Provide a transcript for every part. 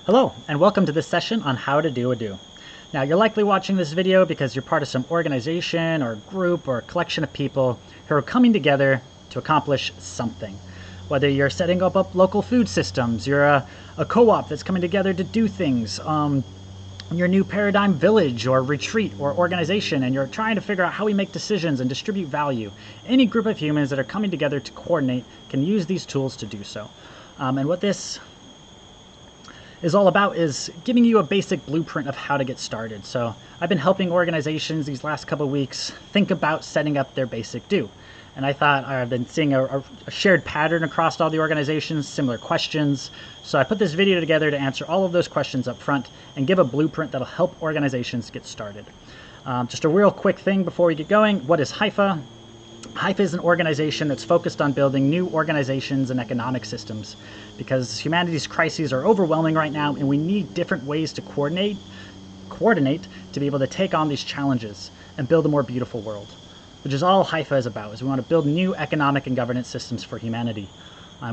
Hello, and welcome to this session on how to do a DAO. Now, you're likely watching this video because you're part of some organization or group or collection of people who are coming together to accomplish something. Whether you're setting up local food systems, you're a co-op that's coming together to do things, your new paradigm village or retreat or organization, and you're trying to figure out how we make decisions and distribute value. Any group of humans that are coming together to coordinate can use these tools to do so. And what this is all about is giving you a basic blueprint of how to get started. So I've been helping organizations these last couple of weeks think about setting up their basic DAO. And I thought I've been seeing a shared pattern across all the organizations, similar questions. So I put this video together to answer all of those questions up front and give a blueprint that'll help organizations get started. Just a real quick thing before we get going. What is Hypha? Hypha is an organization that's focused on building new organizations and economic systems because humanity's crises are overwhelming right now, and we need different ways to coordinate to be able to take on these challenges and build a more beautiful world, which is all Hypha is about, is we want to build new economic and governance systems for humanity.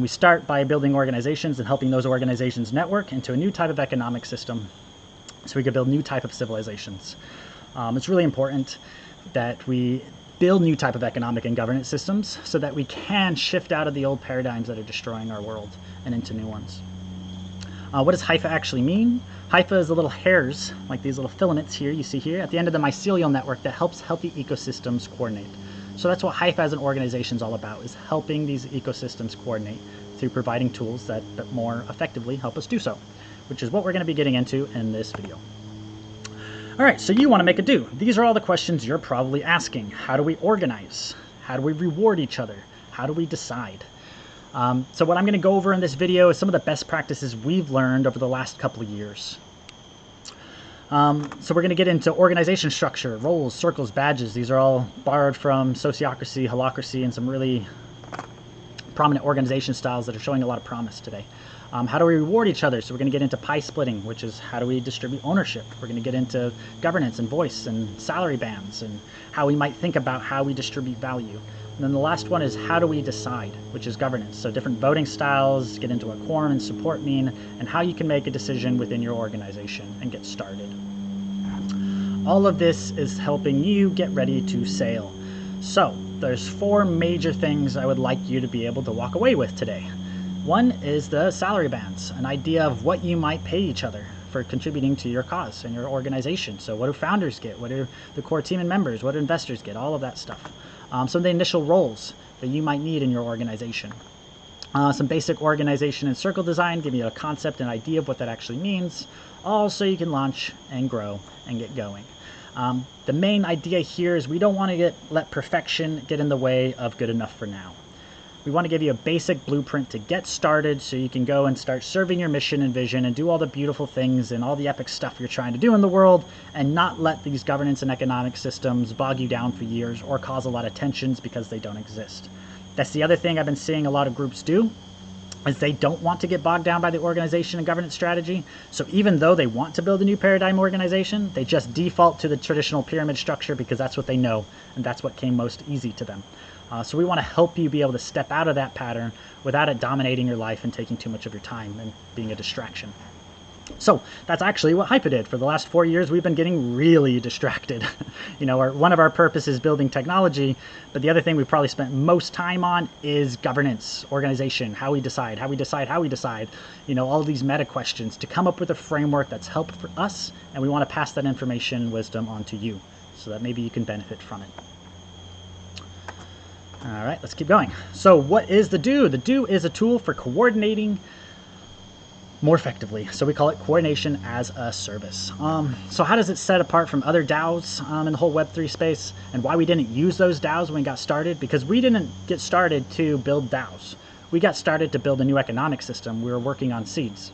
We start by building organizations and helping those organizations network into a new type of economic system so we can build new type of civilizations. It's really important that we build new type of economic and governance systems so that we can shift out of the old paradigms that are destroying our world and into new ones. What does Hypha actually mean? Hypha is the little hairs, like these little filaments here you see here, at the end of the mycelial network that helps healthy ecosystems coordinate. So that's what Hypha as an organization is all about, is helping these ecosystems coordinate through providing tools that more effectively help us do so, which is what we're going to be getting into in this video. All right, so you want to make a DAO. These are all the questions you're probably asking. How do we organize? How do we reward each other? How do we decide? So what I'm going to go over in this video is some of the best practices we've learned over the last couple of years. So we're going to get into organization structure, roles, circles, badges. These are all borrowed from Sociocracy, Holacracy, and some really prominent organization styles that are showing a lot of promise today. How do we reward each other? So we're going to get into pie splitting, which is how do we distribute ownership. We're going to get into governance and voice and salary bands and how we might think about how we distribute value. And then the last one is how do we decide, which is governance. So different voting styles, get into what quorum and support mean, and how you can make a decision within your organization and get started. All of this is helping you get ready to sail. So there's 4 major things I would like you to be able to walk away with today. One is the salary bands, an idea of what you might pay each other for contributing to your cause and your organization. So what do founders get? What do the core team and members? What do investors get? All of that stuff. Some of the initial roles that you might need in your organization. Some basic organization and circle design, give you a concept and idea of what that actually means, all so you can launch and grow and get going. The main idea here is we don't want to let perfection get in the way of good enough for now. We want to give you a basic blueprint to get started so you can go and start serving your mission and vision and do all the beautiful things and all the epic stuff you're trying to do in the world, and not let these governance and economic systems bog you down for years or cause a lot of tensions because they don't exist. That's the other thing I've been seeing a lot of groups do, is they don't want to get bogged down by the organization and governance strategy. So even though they want to build a new paradigm organization, they just default to the traditional pyramid structure because that's what they know and that's what came most easy to them. So we want to help you be able to step out of that pattern without it dominating your life and taking too much of your time and being a distraction. So that's actually what Hypha did. For the last 4 years, we've been getting really distracted. One of our purposes is building technology, but the other thing we probably spent most time on is governance, organization, how we decide, all these meta questions to come up with a framework that's helpful for us, and we want to pass that information and wisdom on to you so that maybe you can benefit from it. All right, let's keep going. So what is the DAO? The DAO is a tool for coordinating more effectively. So we call it coordination as a service. So how does it set apart from other DAOs in the whole Web3 space, and why we didn't use those DAOs when we got started? Because we didn't get started to build DAOs. We got started to build a new economic system. We were working on seeds.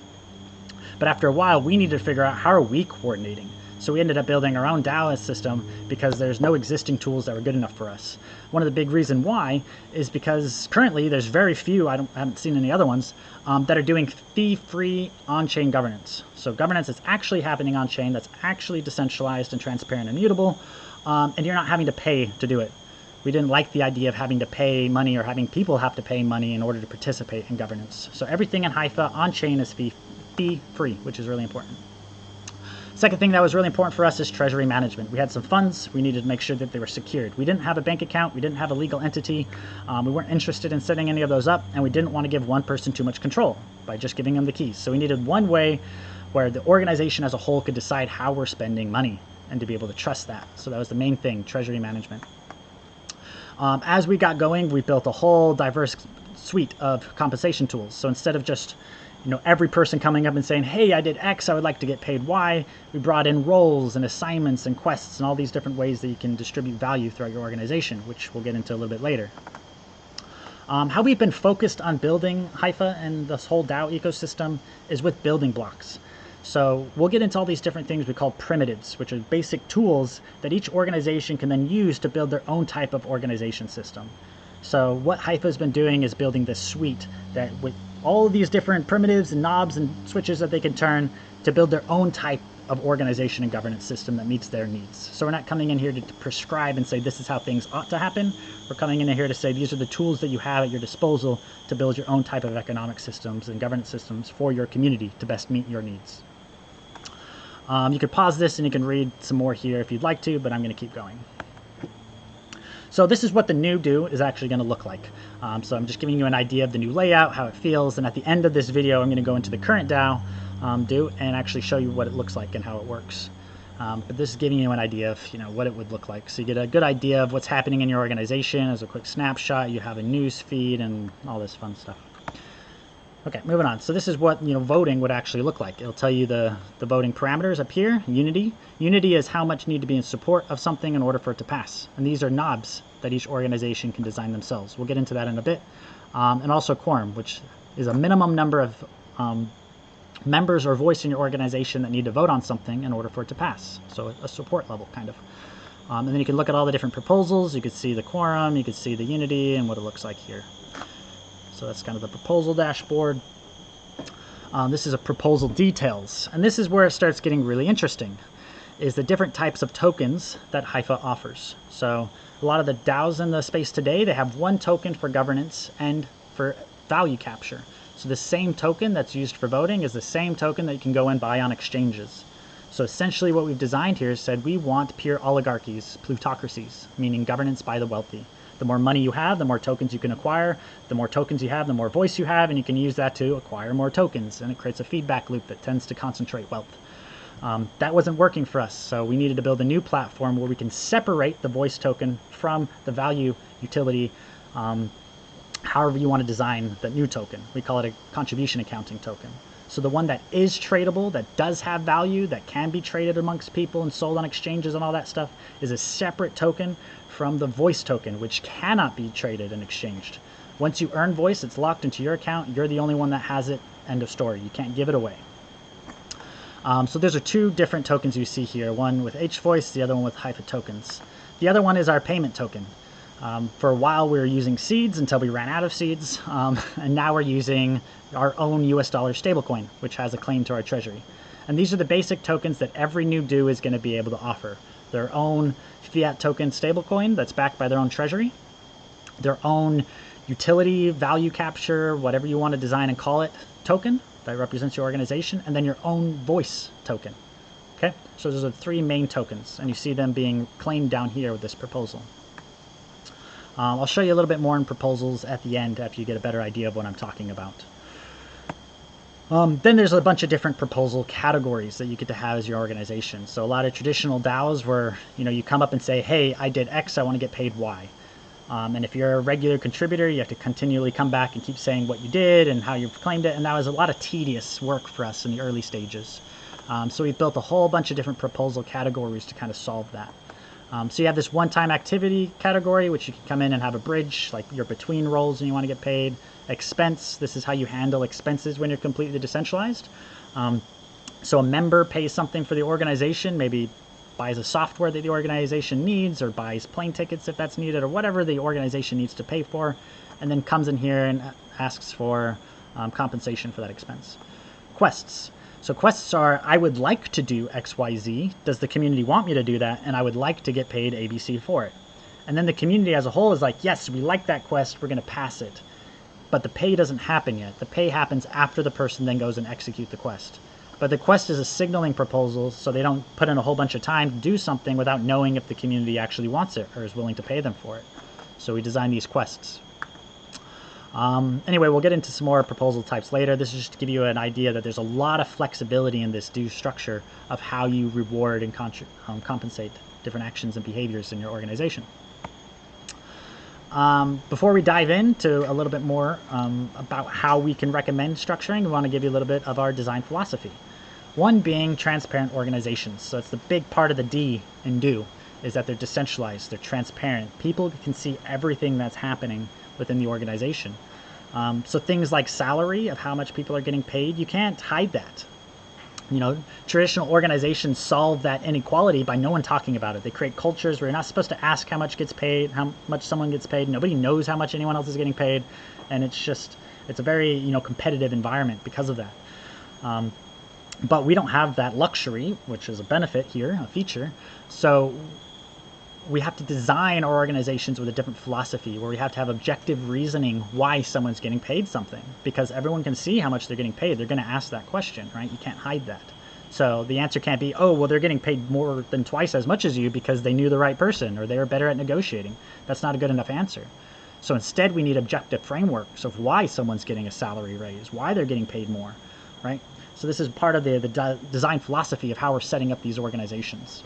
But after a while, we needed to figure out how are we coordinating. So we ended up building our own DAO system because there's no existing tools that were good enough for us. One of the big reasons why is because currently there's very few, I haven't seen any other ones, that are doing fee-free on-chain governance. So governance is actually happening on-chain, that's actually decentralized and transparent and immutable, and you're not having to pay to do it. We didn't like the idea of having to pay money or having people have to pay money in order to participate in governance. So everything in Hypha on-chain is fee-free, which is really important. Second thing that was really important for us is treasury management. We had some funds. We needed to make sure that they were secured. We didn't have a bank account. We didn't have a legal entity. We weren't interested in setting any of those up, and we didn't want to give one person too much control by just giving them the keys. So we needed one way where the organization as a whole could decide how we're spending money and to be able to trust that. So that was the main thing, treasury management. As we got going, we built a whole diverse suite of compensation tools. So instead of just every person coming up and saying, hey, I did X, I would like to get paid Y, we brought in roles and assignments and quests and all these different ways that you can distribute value throughout your organization, which we'll get into a little bit later. How we've been focused on building Hypha and this whole DAO ecosystem is with building blocks. So we'll get into all these different things we call primitives, which are basic tools that each organization can then use to build their own type of organization system. So what Hypha has been doing is building this suite that with all of these different primitives and knobs and switches that they can turn to build their own type of organization and governance system that meets their needs. So we're not coming in here to prescribe and say this is how things ought to happen. We're coming in here to say these are the tools that you have at your disposal to build your own type of economic systems and governance systems for your community to best meet your needs. You could pause this and you can read some more here if you'd like to, but I'm going to keep going. So this is what the new DO is actually going to look like. So I'm just giving you an idea of the new layout, how it feels, and at the end of this video I'm going to go into the current DAO DO and actually show you what it looks like and how it works. But this is giving you an idea of what it would look like. So you get a good idea of what's happening in your organization as a quick snapshot. You have a news feed and all this fun stuff. Okay, moving on. So this is what voting would actually look like. It'll tell you the voting parameters up here. Unity. Unity is how much need to be in support of something in order for it to pass. And these are knobs that each organization can design themselves. We'll get into that in a bit. And also quorum, which is a minimum number of members or voice in your organization that need to vote on something in order for it to pass. So a support level, kind of. And then you can look at all the different proposals. You can see the quorum, you can see the unity, and what it looks like here. So that's kind of the proposal dashboard. This is a proposal details. And this is where it starts getting really interesting, is the different types of tokens that Hypha offers. So a lot of the DAOs in the space today, they have one token for governance and for value capture. So the same token that's used for voting is the same token that you can go and buy on exchanges. So essentially what we've designed here is said we want pure oligarchies, plutocracies, meaning governance by the wealthy. The more money you have, the more tokens you can acquire. The more tokens you have, the more voice you have, and you can use that to acquire more tokens. And it creates a feedback loop that tends to concentrate wealth. That wasn't working for us, so we needed to build a new platform where we can separate the voice token from the value utility, however you want to design the new token. We call it a contribution accounting token. So the one that is tradable, that does have value, that can be traded amongst people and sold on exchanges and all that stuff, is a separate token from the voice token, which cannot be traded and exchanged. Once you earn voice, it's locked into your account. You're the only one that has it. End of story. You can't give it away. So those are two different tokens you see here, one with H-Voice, the other one with Hypha tokens. The other one is our payment token. For a while we were using seeds until we ran out of seeds, and now we're using our own US dollar stablecoin, which has a claim to our treasury. And these are the basic tokens that every new DO is going to be able to offer. Their own fiat token stablecoin that's backed by their own treasury, their own utility, value capture, whatever you want to design and call it, token that represents your organization, and then your own voice token. Okay, so those are the three main tokens, and you see them being claimed down here with this proposal. I'll show you a little bit more in proposals at the end after you get a better idea of what I'm talking about. Then there's a bunch of different proposal categories that you get to have as your organization. So a lot of traditional DAOs where you come up and say, hey, I did X, I want to get paid Y. And if you're a regular contributor, you have to continually come back and keep saying what you did and how you've claimed it. And that was a lot of tedious work for us in the early stages. So we've built a whole bunch of different proposal categories to kind of solve that. So you have this one-time activity category, which you can come in and have a bridge, like you're between roles and you want to get paid. Expense, this is how you handle expenses when you're completely decentralized. So a member pays something for the organization, maybe buys a software that the organization needs, or buys plane tickets if that's needed, or whatever the organization needs to pay for, and then comes in here and asks for compensation for that expense. Quests. So quests are, I would like to do XYZ. Does the community want me to do that? And I would like to get paid ABC for it. And then the community as a whole is like, yes, we like that quest. We're going to pass it. but the pay doesn't happen yet. The pay happens after the person then goes and execute the quest. But the quest is a signaling proposal, so they don't put in a whole bunch of time to do something without knowing if the community actually wants it or is willing to pay them for it. So we design these quests. Anyway, we'll get into some more proposal types later. This is just to give you an idea that there's a lot of flexibility in this due structure of how you reward and compensate different actions and behaviors in your organization. Before we dive into a little bit more about how we can recommend structuring, we want to give you a little bit of our design philosophy. One being transparent organizations. So it's the big part of the D in do, is that they're decentralized, they're transparent. People can see everything that's happening within the organization. So things like salary, of how much people are getting paid, you can't hide that. You know, traditional organizations solve that inequality by no one talking about it. They create cultures where you're not supposed to ask how much gets paid, how much someone gets paid. Nobody knows how much anyone else is getting paid. And it's a very, you know, competitive environment because of that. But we don't have that luxury, which is a benefit here, a feature. So we have to design our organizations with a different philosophy where we have to have objective reasoning why someone's getting paid something, because everyone can see how much they're getting paid. They're going to ask that question, right? You can't hide that. So the answer can't be, oh, well, they're getting paid more than twice as much as you because they knew the right person or they were better at negotiating. That's not a good enough answer. So instead, we need objective frameworks of why someone's getting a salary raise, why they're getting paid more, right? So this is part of the design philosophy of how we're setting up these organizations.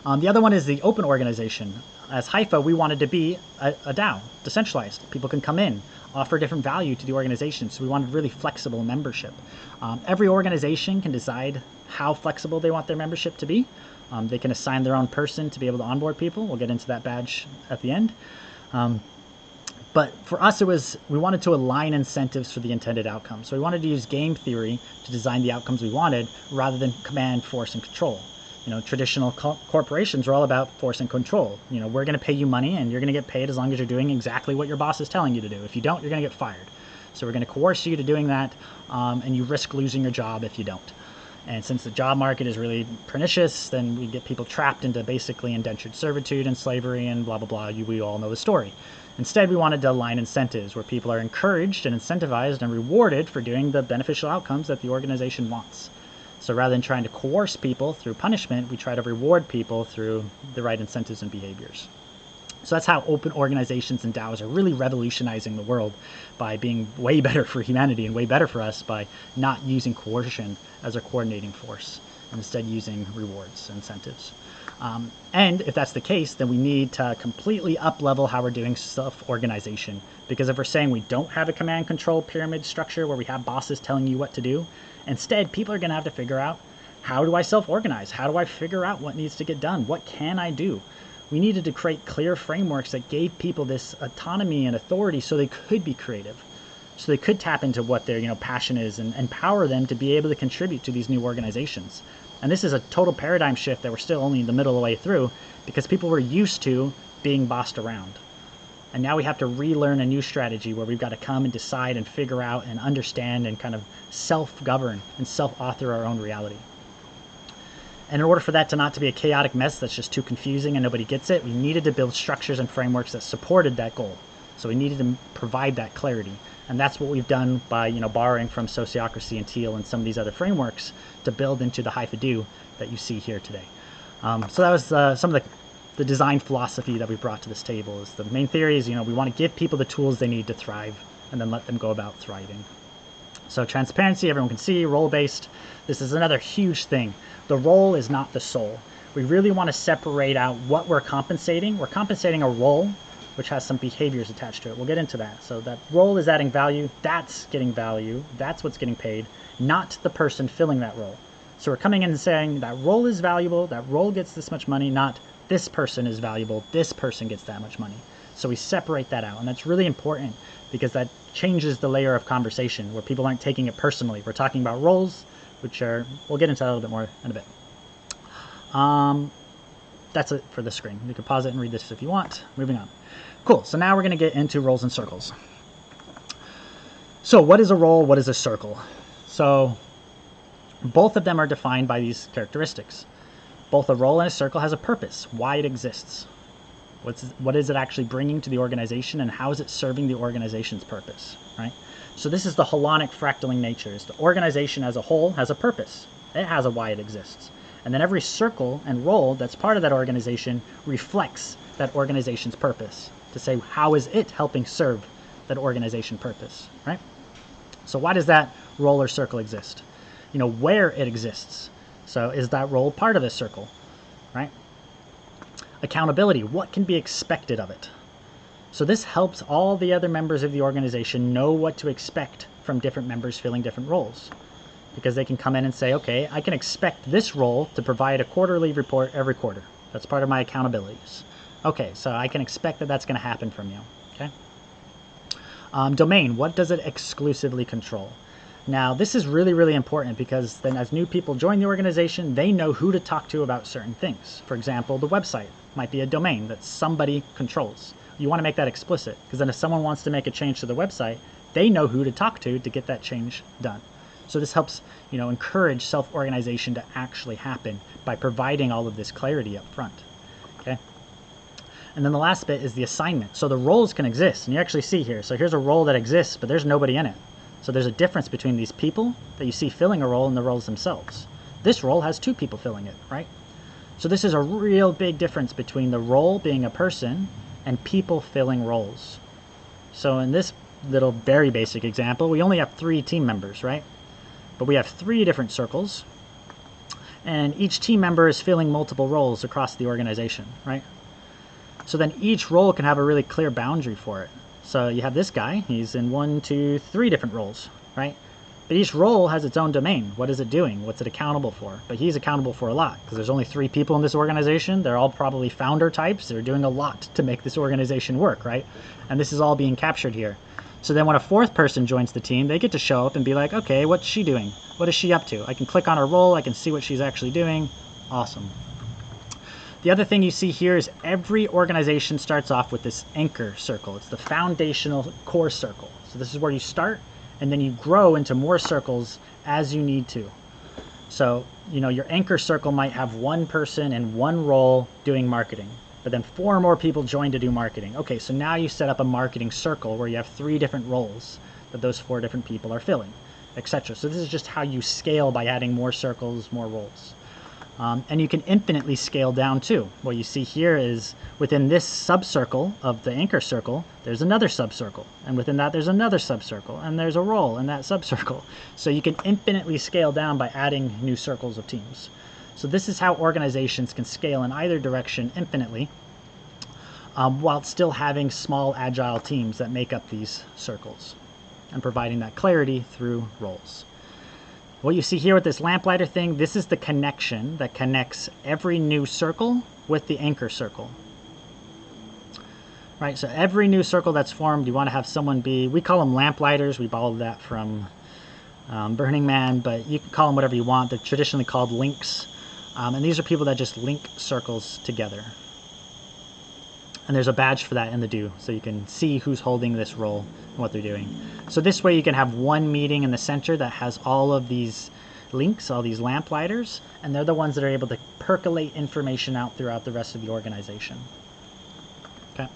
The other one is the open organization. As Hypha, we wanted to be a DAO, decentralized. People can come in, offer different value to the organization. So we wanted really flexible membership. Every organization can decide how flexible they want their membership to be. They can assign their own person to be able to onboard people. We'll get into that badge at the end. But for us, we wanted to align incentives for the intended outcome. So we wanted to use game theory to design the outcomes we wanted rather than command, force, and control. You know, traditional corporations are all about force and control. You know, we're going to pay you money and you're going to get paid as long as you're doing exactly what your boss is telling you to do. If you don't, you're going to get fired. So we're going to coerce you to doing that, and you risk losing your job if you don't. And since the job market is really pernicious, then we get people trapped into basically indentured servitude and slavery and blah, blah, blah. We all know the story. Instead, we wanted to align incentives where people are encouraged and incentivized and rewarded for doing the beneficial outcomes that the organization wants. So rather than trying to coerce people through punishment, we try to reward people through the right incentives and behaviors. So that's how open organizations and DAOs are really revolutionizing the world by being way better for humanity and way better for us by not using coercion as a coordinating force and instead using rewards and incentives. And if that's the case, then we need to completely up-level how we're doing self-organization. Because if we're saying we don't have a command control pyramid structure where we have bosses telling you what to do, instead people are going to have to figure out, how do I self-organize? How do I figure out what needs to get done? What can I do? We needed to create clear frameworks that gave people this autonomy and authority so they could be creative. So they could tap into what their passion is and empower them to be able to contribute to these new organizations. And this is a total paradigm shift that we're still only in the middle of the way through because people were used to being bossed around. And now we have to relearn a new strategy where we've got to come and decide and figure out and understand and kind of self-govern and self-author our own reality. And in order for that to not to be a chaotic mess that's just too confusing and nobody gets it, we needed to build structures and frameworks that supported that goal. So we needed to provide that clarity. And that's what we've done by borrowing from Sociocracy and Teal and some of these other frameworks to build into the Hypha DHO that you see here today. So that was some of the design philosophy that we brought to this table. Is the main theory is we want to give people the tools they need to thrive and then let them go about thriving. So transparency, everyone can see, role-based. This is another huge thing. The role is not the soul. We really want to separate out what we're compensating. We're compensating a role which has some behaviors attached to it. We'll get into that. So that role is adding value. That's getting value. That's what's getting paid, not the person filling that role. So we're coming in and saying that role is valuable. That role gets this much money, not this person is valuable. This person gets that much money. So we separate that out. And that's really important because that changes the layer of conversation where people aren't taking it personally. We're talking about roles, which are, we'll get into that a little bit more in a bit. That's it for the screen. You can pause it and read this if you want. Moving on. Cool. So now we're going to get into roles and circles. So what is a role? What is a circle? So both of them are defined by these characteristics. Both a role and a circle has a purpose, why it exists. What is it actually bringing to the organization, and how is it serving the organization's purpose, right? So this is the holonic fractaling nature. The organization as a whole has a purpose. It has a why it exists. And then every circle and role that's part of that organization reflects that organization's purpose to say, how is it helping serve that organization purpose, right? So why does that role or circle exist? Where it exists. So is that role part of this circle, right? Accountability, what can be expected of it? So this helps all the other members of the organization know what to expect from different members filling different roles, because they can come in and say, okay, I can expect this role to provide a quarterly report every quarter. That's part of my accountabilities. Okay, so I can expect that that's going to happen from you, okay? Domain, what does it exclusively control? Now, this is really, really important, because then as new people join the organization, they know who to talk to about certain things. For example, the website might be a domain that somebody controls. You want to make that explicit, because then if someone wants to make a change to the website, they know who to talk to get that change done. So this helps, encourage self-organization to actually happen by providing all of this clarity up front, okay? And then the last bit is the assignment. So the roles can exist, and you actually see here. So here's a role that exists, but there's nobody in it. So there's a difference between these people that you see filling a role and the roles themselves. This role has 2 people filling it, right? So this is a real big difference between the role being a person and people filling roles. So in this little very basic example, we only have 3 team members, right? But we have 3 different circles, and each team member is filling multiple roles across the organization, right? So then each role can have a really clear boundary for it. So you have this guy, he's in 1, 2, 3 different roles, right? But each role has its own domain. What is it doing? What's it accountable for? But he's accountable for a lot, because there's only 3 people in this organization. They're all probably founder types. They're doing a lot to make this organization work, right? And this is all being captured here. So then when a 4th person joins the team, they get to show up and be like, okay, what's she doing? What is she up to? I can click on her role. I can see what she's actually doing. Awesome. The other thing you see here is every organization starts off with this anchor circle. It's the foundational core circle. So this is where you start, and then you grow into more circles as you need to. So, your anchor circle might have 1 person and 1 role doing marketing, but then 4 more people join to do marketing. Okay, so now you set up a marketing circle where you have 3 different roles that those 4 different people are filling, etc. So this is just how you scale by adding more circles, more roles. And you can infinitely scale down too. What you see here is within this subcircle of the anchor circle, there's another subcircle. And within that, there's another subcircle. And there's a role in that subcircle. So you can infinitely scale down by adding new circles of teams. So this is how organizations can scale in either direction infinitely, while still having small agile teams that make up these circles and providing that clarity through roles. What you see here with this lamplighter thing, this is the connection that connects every new circle with the anchor circle. Right, so every new circle that's formed, you want to have someone be, we call them lamplighters, we borrowed that from Burning Man, but you can call them whatever you want. They're traditionally called links. And these are people that just link circles together. And there's a badge for that in the DO, so you can see who's holding this role and what they're doing. So this way you can have one meeting in the center that has all of these links, all these lamplighters, and they're the ones that are able to percolate information out throughout the rest of the organization. Okay,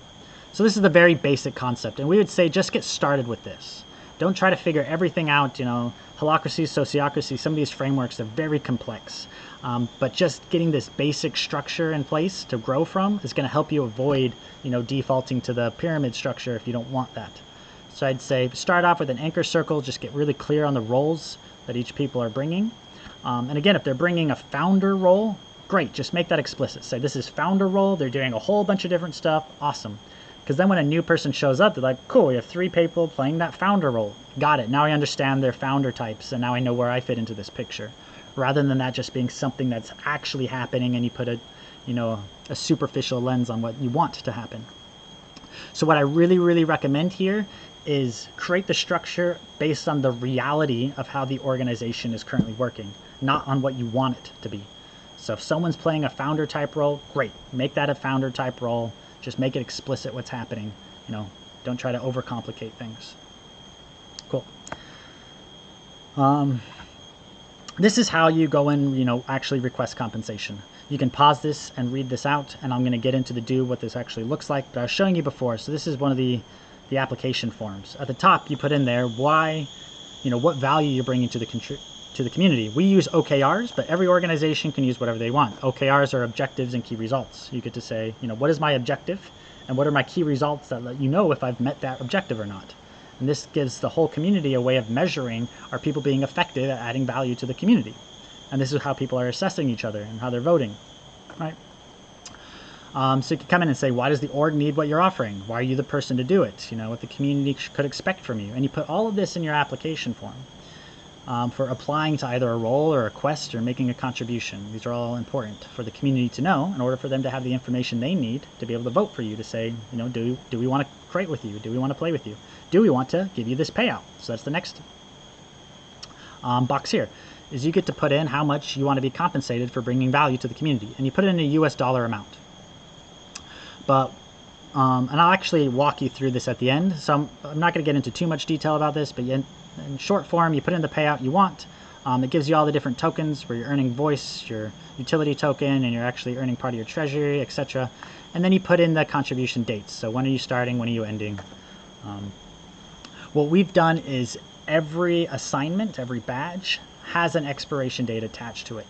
so this is the very basic concept, and we would say just get started with this. Don't try to figure everything out, you know, holacracy, sociocracy, some of these frameworks, they're very complex. But just getting this basic structure in place to grow from is going to help you avoid, you know, defaulting to the pyramid structure if you don't want that. So I'd say start off with an anchor circle, just get really clear on the roles that each people are bringing. And again, if they're bringing a founder role, great, just make that explicit. Say this is founder role, they're doing a whole bunch of different stuff, awesome. Because then when a new person shows up, they're like, cool, we have 3 people playing that founder role. Got it, now I understand their founder types, and now I know where I fit into this picture. Rather than that just being something that's actually happening and you put a, you know, a superficial lens on what you want to happen. So what I really, really recommend here is create the structure based on the reality of how the organization is currently working, not on what you want it to be. So if someone's playing a founder type role, great, make that a founder type role. Just make it explicit what's happening. You know, don't try to overcomplicate things. Cool. this is how you go and, actually request compensation. You can pause this and read this out, and I'm going to get into the do what this actually looks like, but I was showing you before. So this is one of the application forms. At the top, you put in there why, what value you're bringing to the community. We use OKRs, but every organization can use whatever they want. OKRs are objectives and key results. You get to say, what is my objective, and what are my key results that let you know if I've met that objective or not. And this gives the whole community a way of measuring, are people being effective at adding value to the community? And this is how people are assessing each other and how they're voting, right? So you can come in and say, why does the org need what you're offering? Why are you the person to do it? What the community could expect from you. And you put all of this in your application form for applying to either a role or a quest or making a contribution. These are all important for the community to know in order for them to have the information they need to be able to vote for you to say, do we want to create with you? Do we want to play with you? Do we want to give you this payout? So that's the next box here, is you get to put in how much you want to be compensated for bringing value to the community. And you put it in a US dollar amount. But, and I'll actually walk you through this at the end. So I'm not going to get into too much detail about this, but in short form, you put in the payout you want. It gives you all the different tokens where you're earning voice, your utility token, and you're actually earning part of your treasury, etc. And then you put in the contribution dates. So when are you starting? When are you ending? What we've done is every assignment, every badge has an expiration date attached to it.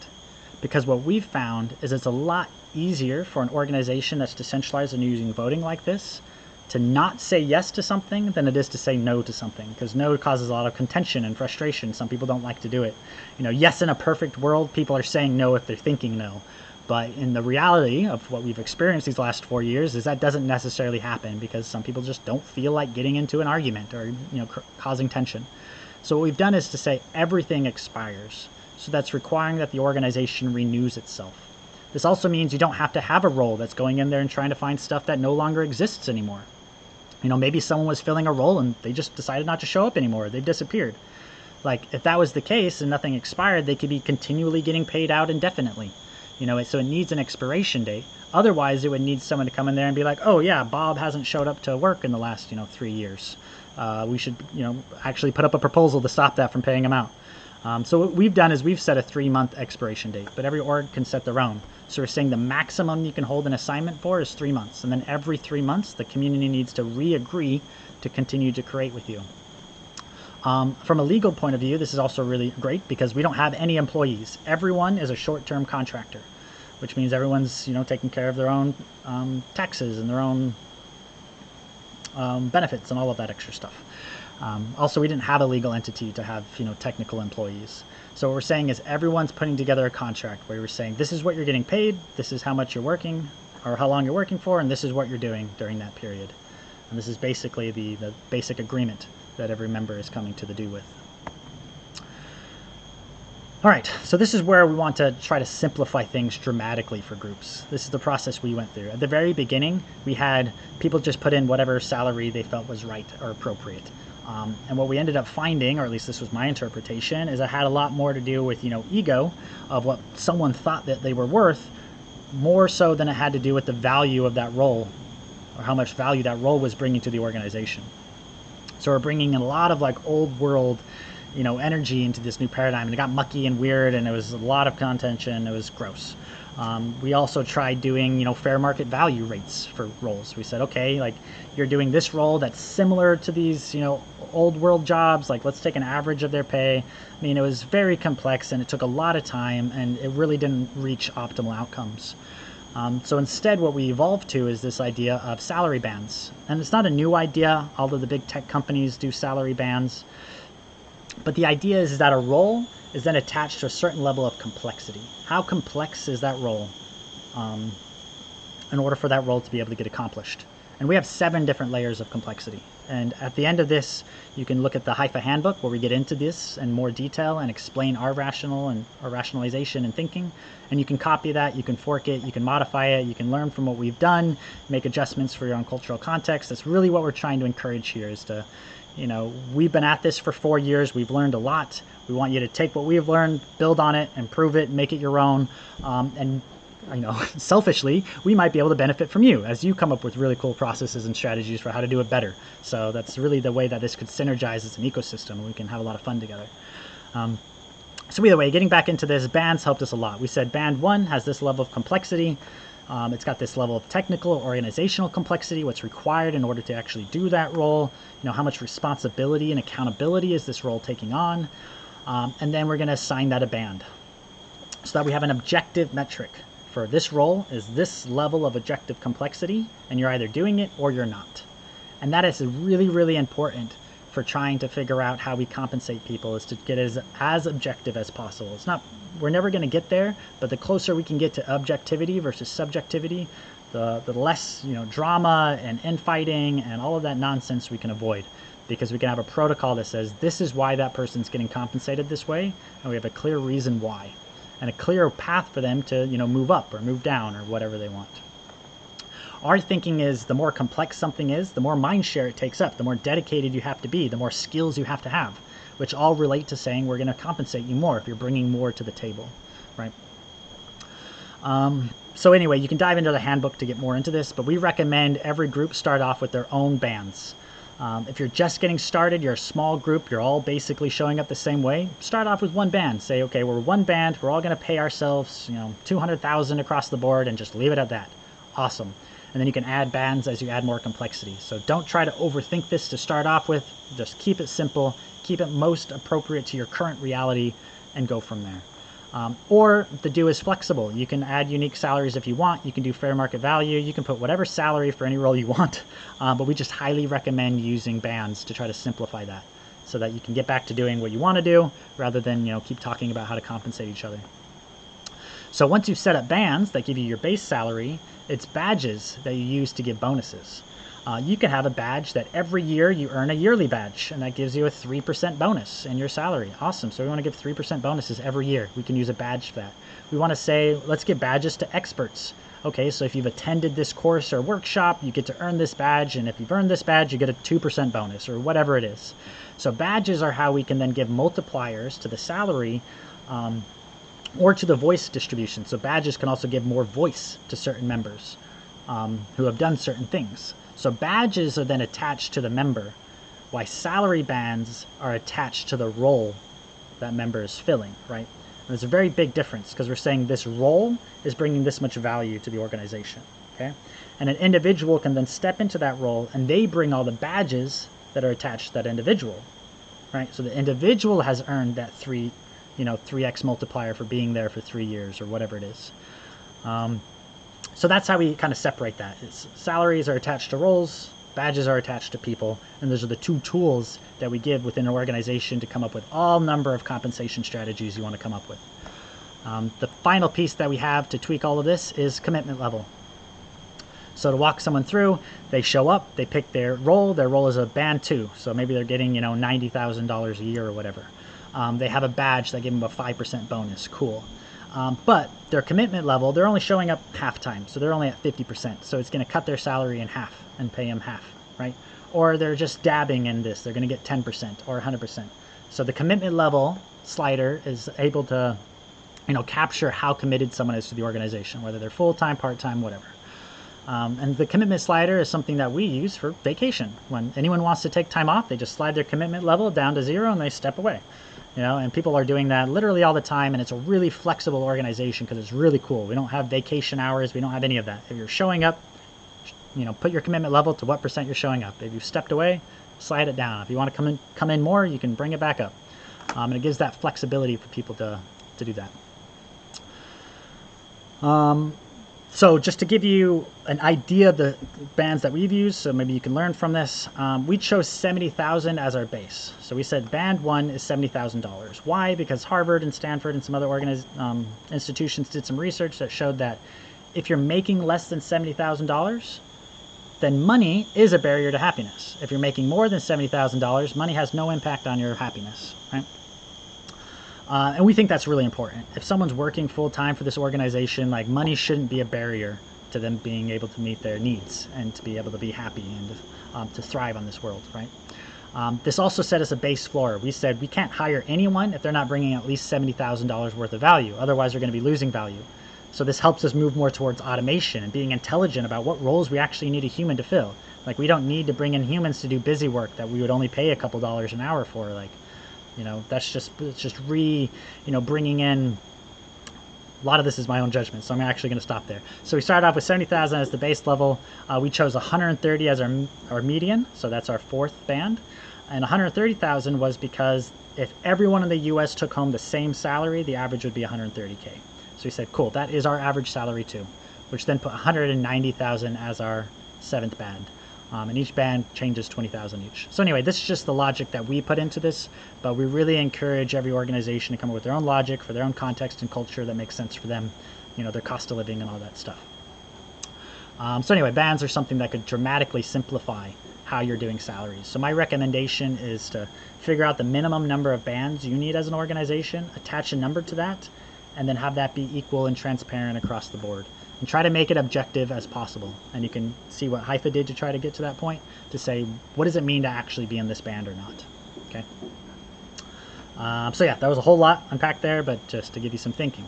Because what we've found is it's a lot easier for an organization that's decentralized and using voting like this to not say yes to something than it is to say no to something, because no causes a lot of contention and frustration. Some people don't like to do it. Yes, in a perfect world, people are saying no if they're thinking no. But in the reality of what we've experienced these last 4 years is that doesn't necessarily happen, because some people just don't feel like getting into an argument or causing tension. So what we've done is to say everything expires. So that's requiring that the organization renews itself. This also means you don't have to have a role that's going in there and trying to find stuff that no longer exists anymore. Maybe someone was filling a role and they just decided not to show up anymore. They've disappeared. Like, if that was the case and nothing expired, they could be continually getting paid out indefinitely. So it needs an expiration date. Otherwise, it would need someone to come in there and be like, oh yeah, Bob hasn't showed up to work in the last, 3 years. We should, actually put up a proposal to stop that from paying him out. So what we've done is we've set a 3-month expiration date, but every org can set their own. So we're saying the maximum you can hold an assignment for is 3 months. And then every 3 months, the community needs to re-agree to continue to create with you. From a legal point of view, this is also really great because we don't have any employees. Everyone is a short-term contractor, which means everyone's, taking care of their own taxes and their own benefits and all of that extra stuff. Also, we didn't have a legal entity to have, technical employees. So what we're saying is everyone's putting together a contract where we're saying this is what you're getting paid, this is how much you're working, or how long you're working for, and this is what you're doing during that period. And this is basically the basic agreement that every member is coming to the do with. All right, so this is where we want to try to simplify things dramatically for groups. This is the process we went through. At the very beginning, we had people just put in whatever salary they felt was right or appropriate. And what we ended up finding, or at least this was my interpretation, is it had a lot more to do with, ego of what someone thought that they were worth, more so than it had to do with the value of that role or how much value that role was bringing to the organization. So we're bringing in a lot of like old world, energy into this new paradigm, and it got mucky and weird, and it was a lot of contention. It was gross. We also tried doing, fair market value rates for roles. We said, okay, like you're doing this role that's similar to these, old world jobs. Like, let's take an average of their pay. I mean, it was very complex and it took a lot of time, and it really didn't reach optimal outcomes. So instead, what we evolved to is this idea of salary bands. And it's not a new idea, although the big tech companies do salary bands. But the idea is that a role is then attached to a certain level of complexity. How complex is that role in order for that role to be able to get accomplished? And we have 7 different layers of complexity. And at the end of this, you can look at the Hypha Handbook where we get into this in more detail and explain our rationalization and thinking. And you can copy that, you can fork it, you can modify it, you can learn from what we've done, make adjustments for your own cultural context. That's really what we're trying to encourage here, is to, we've been at this for 4 years. We've learned a lot. We want you to take what we've learned, build on it, improve it, make it your own. And selfishly, we might be able to benefit from you as you come up with really cool processes and strategies for how to do it better. So that's really the way that this could synergize as an ecosystem, and we can have a lot of fun together. So either way, getting back into this, bands helped us a lot. We said band 1 has this level of complexity. It's got this level of technical or organizational complexity, what's required in order to actually do that role. You know, how much responsibility and accountability is this role taking on? And then we're going to assign that a band so that we have an objective metric for this role is this level of objective complexity, and you're either doing it or you're not. And that is really, really important for trying to figure out how we compensate people, is to get as objective as possible. It's not, we're never going to get there, but the closer we can get to objectivity versus subjectivity, the less, you know, drama and infighting and all of that nonsense we can avoid, because we can have a protocol that says this is why that person's getting compensated this way, and we have a clear reason why, and a clear path for them to, you know, move up or move down or whatever they want. Our thinking is the more complex something is, the more mind share it takes up, the more dedicated you have to be, the more skills you have to have, which all relate to saying we're going to compensate you more if you're bringing more to the table, right? So anyway, you can dive into the handbook to get more into this, but we recommend every group start off with their own bands. If you're just getting started, you're a small group, you're all basically showing up the same way, start off with one band. Say, okay, we're one band, we're all going to pay ourselves, you know, 200,000 across the board, and just leave it at that. Awesome. And then you can add bands as you add more complexity. So don't try to overthink this to start off with. Just keep it simple, keep it most appropriate to your current reality, and go from there. Or the DO is flexible. You can add unique salaries if you want. You can do fair market value. You can put whatever salary for any role you want. But we just highly recommend using bands to try to simplify that, so that you can get back to doing what you want to do rather than, you know, keep talking about how to compensate each other. So once you've set up bands that give you your base salary, it's badges that you use to give bonuses. You can have a badge that every year you earn a yearly badge, and that gives you a 3% bonus in your salary. Awesome. So we want to give 3% bonuses every year. We can use a badge for that. We want to say, let's give badges to experts. Okay, so if you've attended this course or workshop, you get to earn this badge, and if you've earned this badge, you get a 2% bonus, or whatever it is. So badges are how we can then give multipliers to the salary, or to the voice distribution. So badges can also give more voice to certain members who have done certain things. So badges are then attached to the member, while salary bands are attached to the role that member is filling, right? And there's a very big difference, because we're saying this role is bringing this much value to the organization, okay? And an individual can then step into that role, and they bring all the badges that are attached to that individual, right? So the individual has earned that 3x multiplier for being there for 3 years or whatever it is. So that's how we kind of separate that. Salaries are attached to roles, badges are attached to people, and those are the two tools that we give within an organization to come up with all number of compensation strategies you want to come up with. The final piece that we have to tweak all of this is commitment level. So to walk someone through, they show up, they pick their role is a band 2, so maybe they're getting, you know, $90,000 a year or whatever. They have a badge that give them a 5% bonus, cool. But their commitment level, they're only showing up half time, so they're only at 50%. So it's going to cut their salary in half and pay them half, right? Or they're just dabbing in this, they're going to get 10% or 100%. So the commitment level slider is able to, you know, capture how committed someone is to the organization, whether they're full-time, part-time, whatever. And the commitment slider is something that we use for vacation. When anyone wants to take time off, they just slide their commitment level down to 0 and they step away. You know, and people are doing that literally all the time, and it's a really flexible organization because it's really cool. We don't have vacation hours. We don't have any of that. If you're showing up, you know, put your commitment level to what % you're showing up. If you've stepped away, slide it down. If you want to come in more, you can bring it back up. And it gives that flexibility for people to do that. So just to give you an idea of the bands that we've used, so maybe you can learn from this, we chose 70,000 as our base. So we said band 1 is $70,000. Why? Because Harvard and Stanford and some other institutions did some research that showed that if you're making less than $70,000, then money is a barrier to happiness. If you're making more than $70,000, money has no impact on your happiness, right? And we think that's really important. If someone's working full-time for this organization, like, money shouldn't be a barrier to them being able to meet their needs and to be able to be happy and to thrive on this world, right? This also set us a base floor. We said we can't hire anyone if they're not bringing at least $70,000 worth of value. Otherwise, they're going to be losing value. So this helps us move more towards automation and being intelligent about what roles we actually need a human to fill. Like, we don't need to bring in humans to do busy work that we would only pay a couple dollars an hour for. Like, That's just bringing in. A lot of this is my own judgment, so I'm actually going to stop there. So we started off with 70,000 as the base level. We chose 130 as our median, so that's our fourth band. And 130,000 was because if everyone in the U.S. took home the same salary, the average would be 130K. So we said, cool, that is our average salary too, which then put 190,000 as our seventh band. And each band changes 20,000 each. So anyway, this is just the logic that we put into this, but we really encourage every organization to come up with their own logic for their own context and culture that makes sense for them, their cost of living and all that stuff. So anyway, bands are something that could dramatically simplify how you're doing salaries. So my recommendation is to figure out the minimum number of bands you need as an organization, attach a number to that, and then have that be equal and transparent across the board. And try to make it objective as possible. And you can see what Hypha did to try to get to that point, to say, what does it mean to actually be in this band or not? Okay. So yeah, that was a whole lot unpacked there, but just to give you some thinking.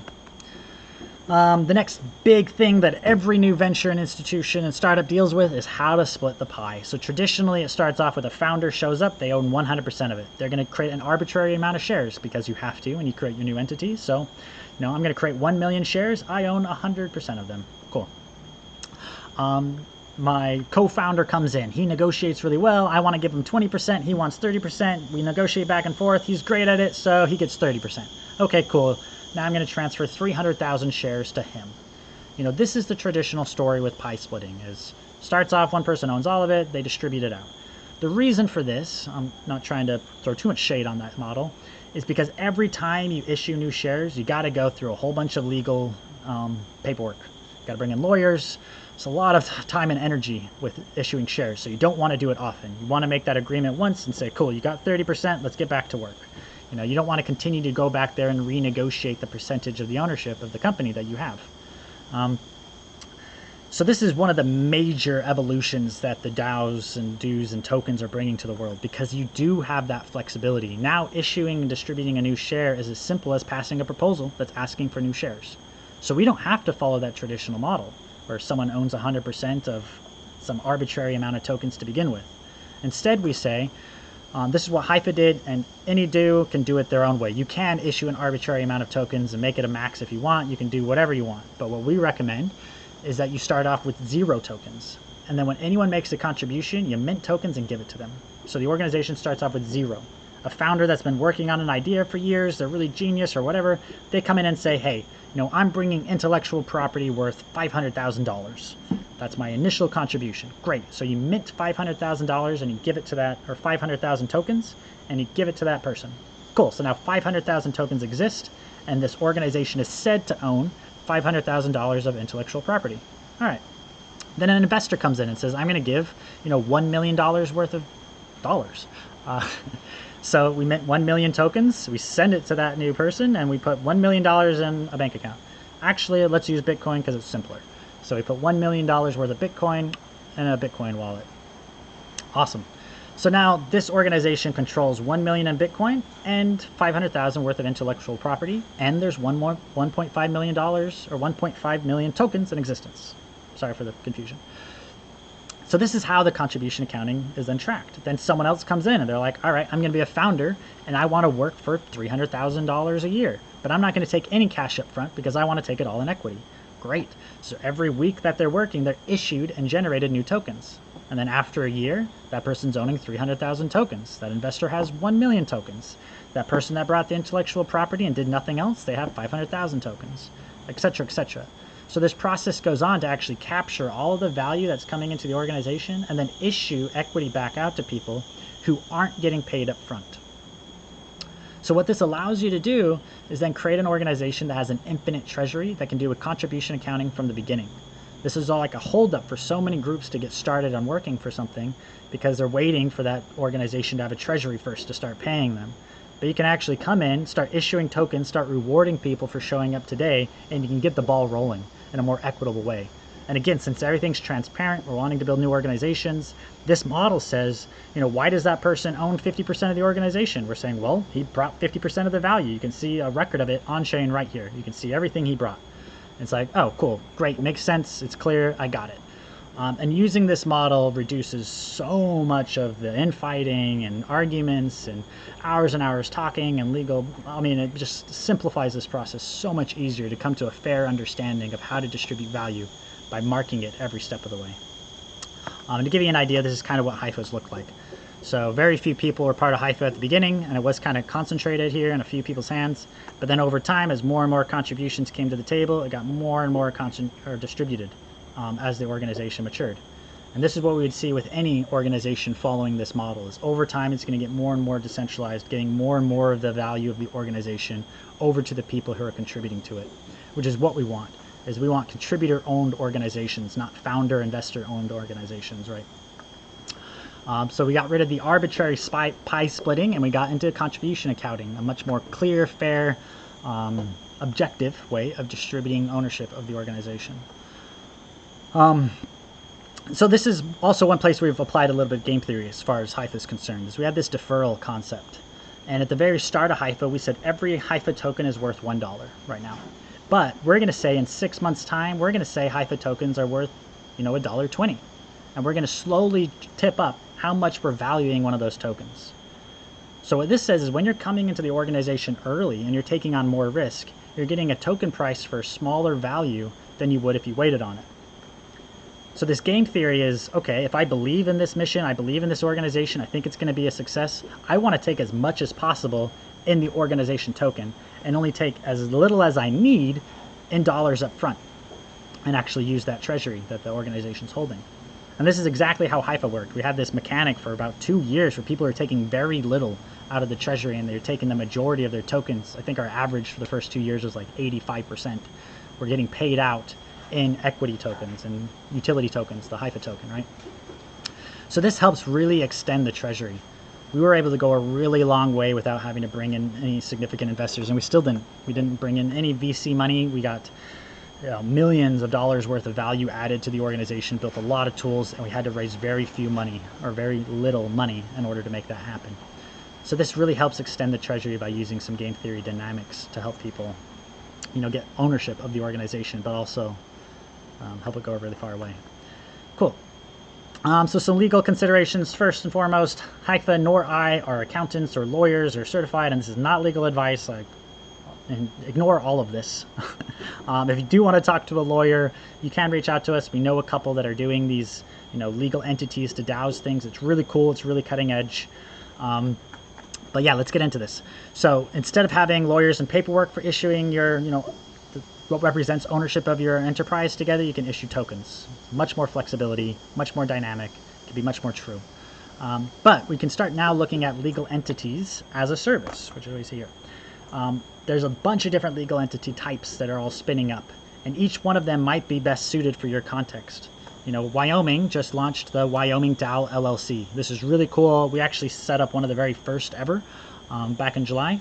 The next big thing that every new venture and institution and startup deals with is how to split the pie. So traditionally it starts off with a founder shows up, they own 100% of it. They're going to create an arbitrary amount of shares because you have to when you create your new entity. So, I'm going to create 1 million shares. I own 100% of them. Cool. My co-founder comes in. He negotiates really well. I want to give him 20%. He wants 30%. We negotiate back and forth. He's great at it, so he gets 30%. Okay, cool. Now I'm going to transfer 300,000 shares to him. This is the traditional story with pie splitting. Starts off, one person owns all of it, they distribute it out. The reason for this, I'm not trying to throw too much shade on that model, is because every time you issue new shares, you got to go through a whole bunch of legal paperwork. Got to bring in lawyers. It's a lot of time and energy with issuing shares, so you don't want to do it often. You want to make that agreement once and say, cool, you got 30%, let's get back to work. You don't want to continue to go back there and renegotiate the percentage of the ownership of the company that you have. So this is one of the major evolutions that the DAOs and dues and tokens are bringing to the world, because you do have that flexibility. Now issuing and distributing a new share is as simple as passing a proposal that's asking for new shares. So we don't have to follow that traditional model where someone owns 100% of some arbitrary amount of tokens to begin with. Instead, we say, this is what Hypha did, and any DAO can do it their own way. You can issue an arbitrary amount of tokens and make it a max if you want. You can do whatever you want. But what we recommend is that you start off with 0 tokens. And then when anyone makes a contribution, you mint tokens and give it to them. So the organization starts off with 0. A founder that's been working on an idea for years, they're really genius or whatever, they come in and say, hey, I'm bringing intellectual property worth $500,000. That's my initial contribution. Great. So you mint $500,000 and you give it to that, or 500,000 tokens, and you give it to that person. Cool. So now 500,000 tokens exist, and this organization is said to own $500,000 of intellectual property. All right. Then an investor comes in and says, I'm going to give, $1 million worth of dollars. So we mint 1 million tokens, we send it to that new person, and we put $1 million in a bank account. Actually, let's use Bitcoin because it's simpler. So we put $1 million worth of Bitcoin in a Bitcoin wallet. Awesome. So now this organization controls 1 million in Bitcoin and 500,000 worth of intellectual property, and there's $1.5 million or 1.5 million tokens in existence. Sorry for the confusion. So this is how the contribution accounting is then tracked. Then someone else comes in and they're like, all right, I'm going to be a founder and I want to work for $300,000 a year, but I'm not going to take any cash up front because I want to take it all in equity. Great. So every week that they're working, they're issued and generated new tokens. And then after a year, that person's owning 300,000 tokens. That investor has 1 million tokens. That person that brought the intellectual property and did nothing else, they have 500,000 tokens, etc., etc. So this process goes on to actually capture all of the value that's coming into the organization and then issue equity back out to people who aren't getting paid up front. So what this allows you to do is then create an organization that has an infinite treasury that can do with contribution accounting from the beginning. This is all like a holdup for so many groups to get started on working for something because they're waiting for that organization to have a treasury first to start paying them. But you can actually come in, start issuing tokens, start rewarding people for showing up today, and you can get the ball rolling in a more equitable way. And again, since everything's transparent, we're wanting to build new organizations, this model says, why does that person own 50% of the organization? We're saying, well, he brought 50% of the value. You can see a record of it on chain right here. You can see everything he brought. It's like, oh, cool, great, makes sense, it's clear, I got it. And using this model reduces so much of the infighting and arguments and hours talking and legal. I mean, it just simplifies this process so much easier to come to a fair understanding of how to distribute value by marking it every step of the way. To give you an idea, this is kind of what Hyphas look like. So very few people were part of Hypha at the beginning, and it was kind of concentrated here in a few people's hands. But then over time, as more and more contributions came to the table, it got more and more distributed as the organization matured. And this is what we would see with any organization following this model, is over time it's going to get more and more decentralized, getting more and more of the value of the organization over to the people who are contributing to it, which is what we want. Is we want contributor-owned organizations, not founder, investor-owned organizations, right? So we got rid of the arbitrary pie splitting, and we got into contribution accounting, a much more clear, fair, objective way of distributing ownership of the organization. So this is also one place we've applied a little bit of game theory as far as Hypha is concerned, is we had this deferral concept. And at the very start of Hypha, we said every Hypha token is worth $1 right now. But we're going to say in 6 months' time, we're going to say Hypha tokens are worth, $1.20. And we're going to slowly tip up how much we're valuing one of those tokens. So what this says is when you're coming into the organization early and you're taking on more risk, you're getting a token price for a smaller value than you would if you waited on it. So this game theory is, okay, if I believe in this mission, I believe in this organization, I think it's going to be a success, I want to take as much as possible in the organization token and only take as little as I need in dollars up front and actually use that treasury that the organization's holding. And this is exactly how Hypha worked. We had this mechanic for about 2 years where people are taking very little out of the treasury and they're taking the majority of their tokens. I think our average for the first 2 years was like 85%. We're getting paid out in equity tokens and utility tokens, the Hypha token, right? So this helps really extend the treasury. We were able to go a really long way without having to bring in any significant investors, and we still didn't. We didn't bring in any VC money. We got millions of dollars worth of value added to the organization, built a lot of tools, and we had to raise very few money or very little money in order to make that happen. So this really helps extend the treasury by using some game theory dynamics to help people, get ownership of the organization, but also help it go really far away. Cool. So some legal considerations. First and foremost, Hypha nor I are accountants or lawyers or certified, and this is not legal advice. And ignore all of this. If you do want to talk to a lawyer, you can reach out to us. We know a couple that are doing these, legal entities to DAOs things. It's really cool. It's really cutting edge. But yeah, let's get into this. So instead of having lawyers and paperwork for issuing your, what represents ownership of your enterprise together, you can issue tokens. Much more flexibility, much more dynamic, can be much more true. But we can start now looking at legal entities as a service, which is what you see here. There's a bunch of different legal entity types that are all spinning up, and each one of them might be best suited for your context. Wyoming just launched the Wyoming DAO LLC. This is really cool. We actually set up one of the very first ever back in July.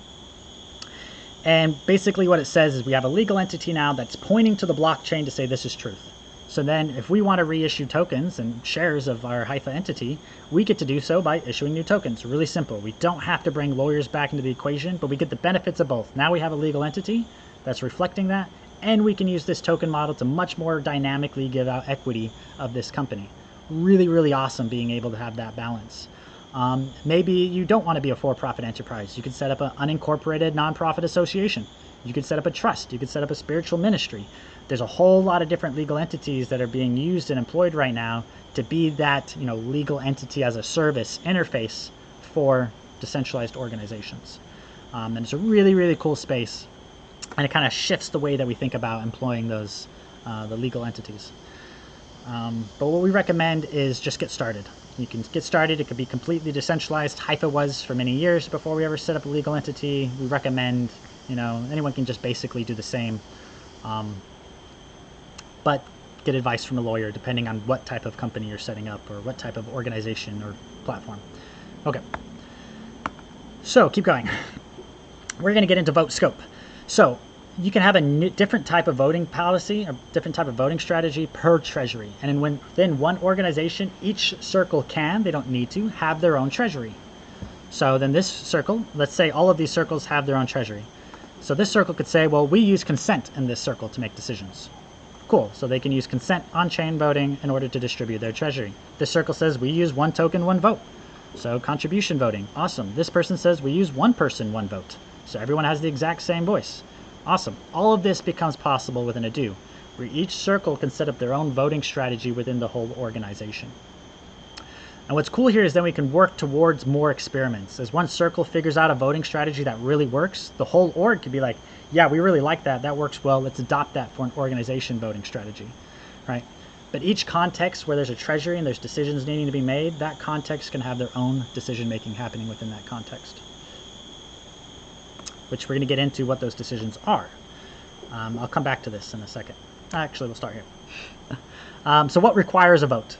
And basically what it says is we have a legal entity now that's pointing to the blockchain to say this is truth. So then if we want to reissue tokens and shares of our Hypha entity, we get to do so by issuing new tokens. Really simple. We don't have to bring lawyers back into the equation, but we get the benefits of both. Now we have a legal entity that's reflecting that, and we can use this token model to much more dynamically give out equity of this company. Really, really awesome being able to have that balance. Maybe you don't want to be a for-profit enterprise. You could set up an unincorporated nonprofit association. You could set up a trust. You could set up a spiritual ministry. There's a whole lot of different legal entities that are being used and employed right now to be that, legal entity as a service interface for decentralized organizations. And it's a really, really cool space. And it kind of shifts the way that we think about employing those, the legal entities. But what we recommend is just get started. You can get started. It could be completely decentralized. Hypha was for many years before we ever set up a legal entity. We recommend, anyone can just basically do the same. But get advice from a lawyer depending on what type of company you're setting up or what type of organization or platform. Okay. So keep going. We're going to get into vote scope. So you can have a different type of voting policy, a different type of voting strategy per treasury. And within one organization, each circle they don't need to, have their own treasury. So then this circle, let's say all of these circles have their own treasury. So this circle could say, well, we use consent in this circle to make decisions. Cool, so they can use consent on-chain voting in order to distribute their treasury. This circle says we use 1 token, 1 vote. So contribution voting, awesome. This person says we use 1 person, 1 vote. So everyone has the exact same voice. Awesome. All of this becomes possible within a DAO, where each circle can set up their own voting strategy within the whole organization. And what's cool here is then we can work towards more experiments. As one circle figures out a voting strategy that really works, the whole org could be like, yeah, we really like that. That works well. Let's adopt that for an organization voting strategy, right? But each context where there's a treasury and there's decisions needing to be made, that context can have their own decision-making happening within that context, which we're going to get into what those decisions are. I'll come back to this in a second. Actually, we'll start here. So what requires a vote?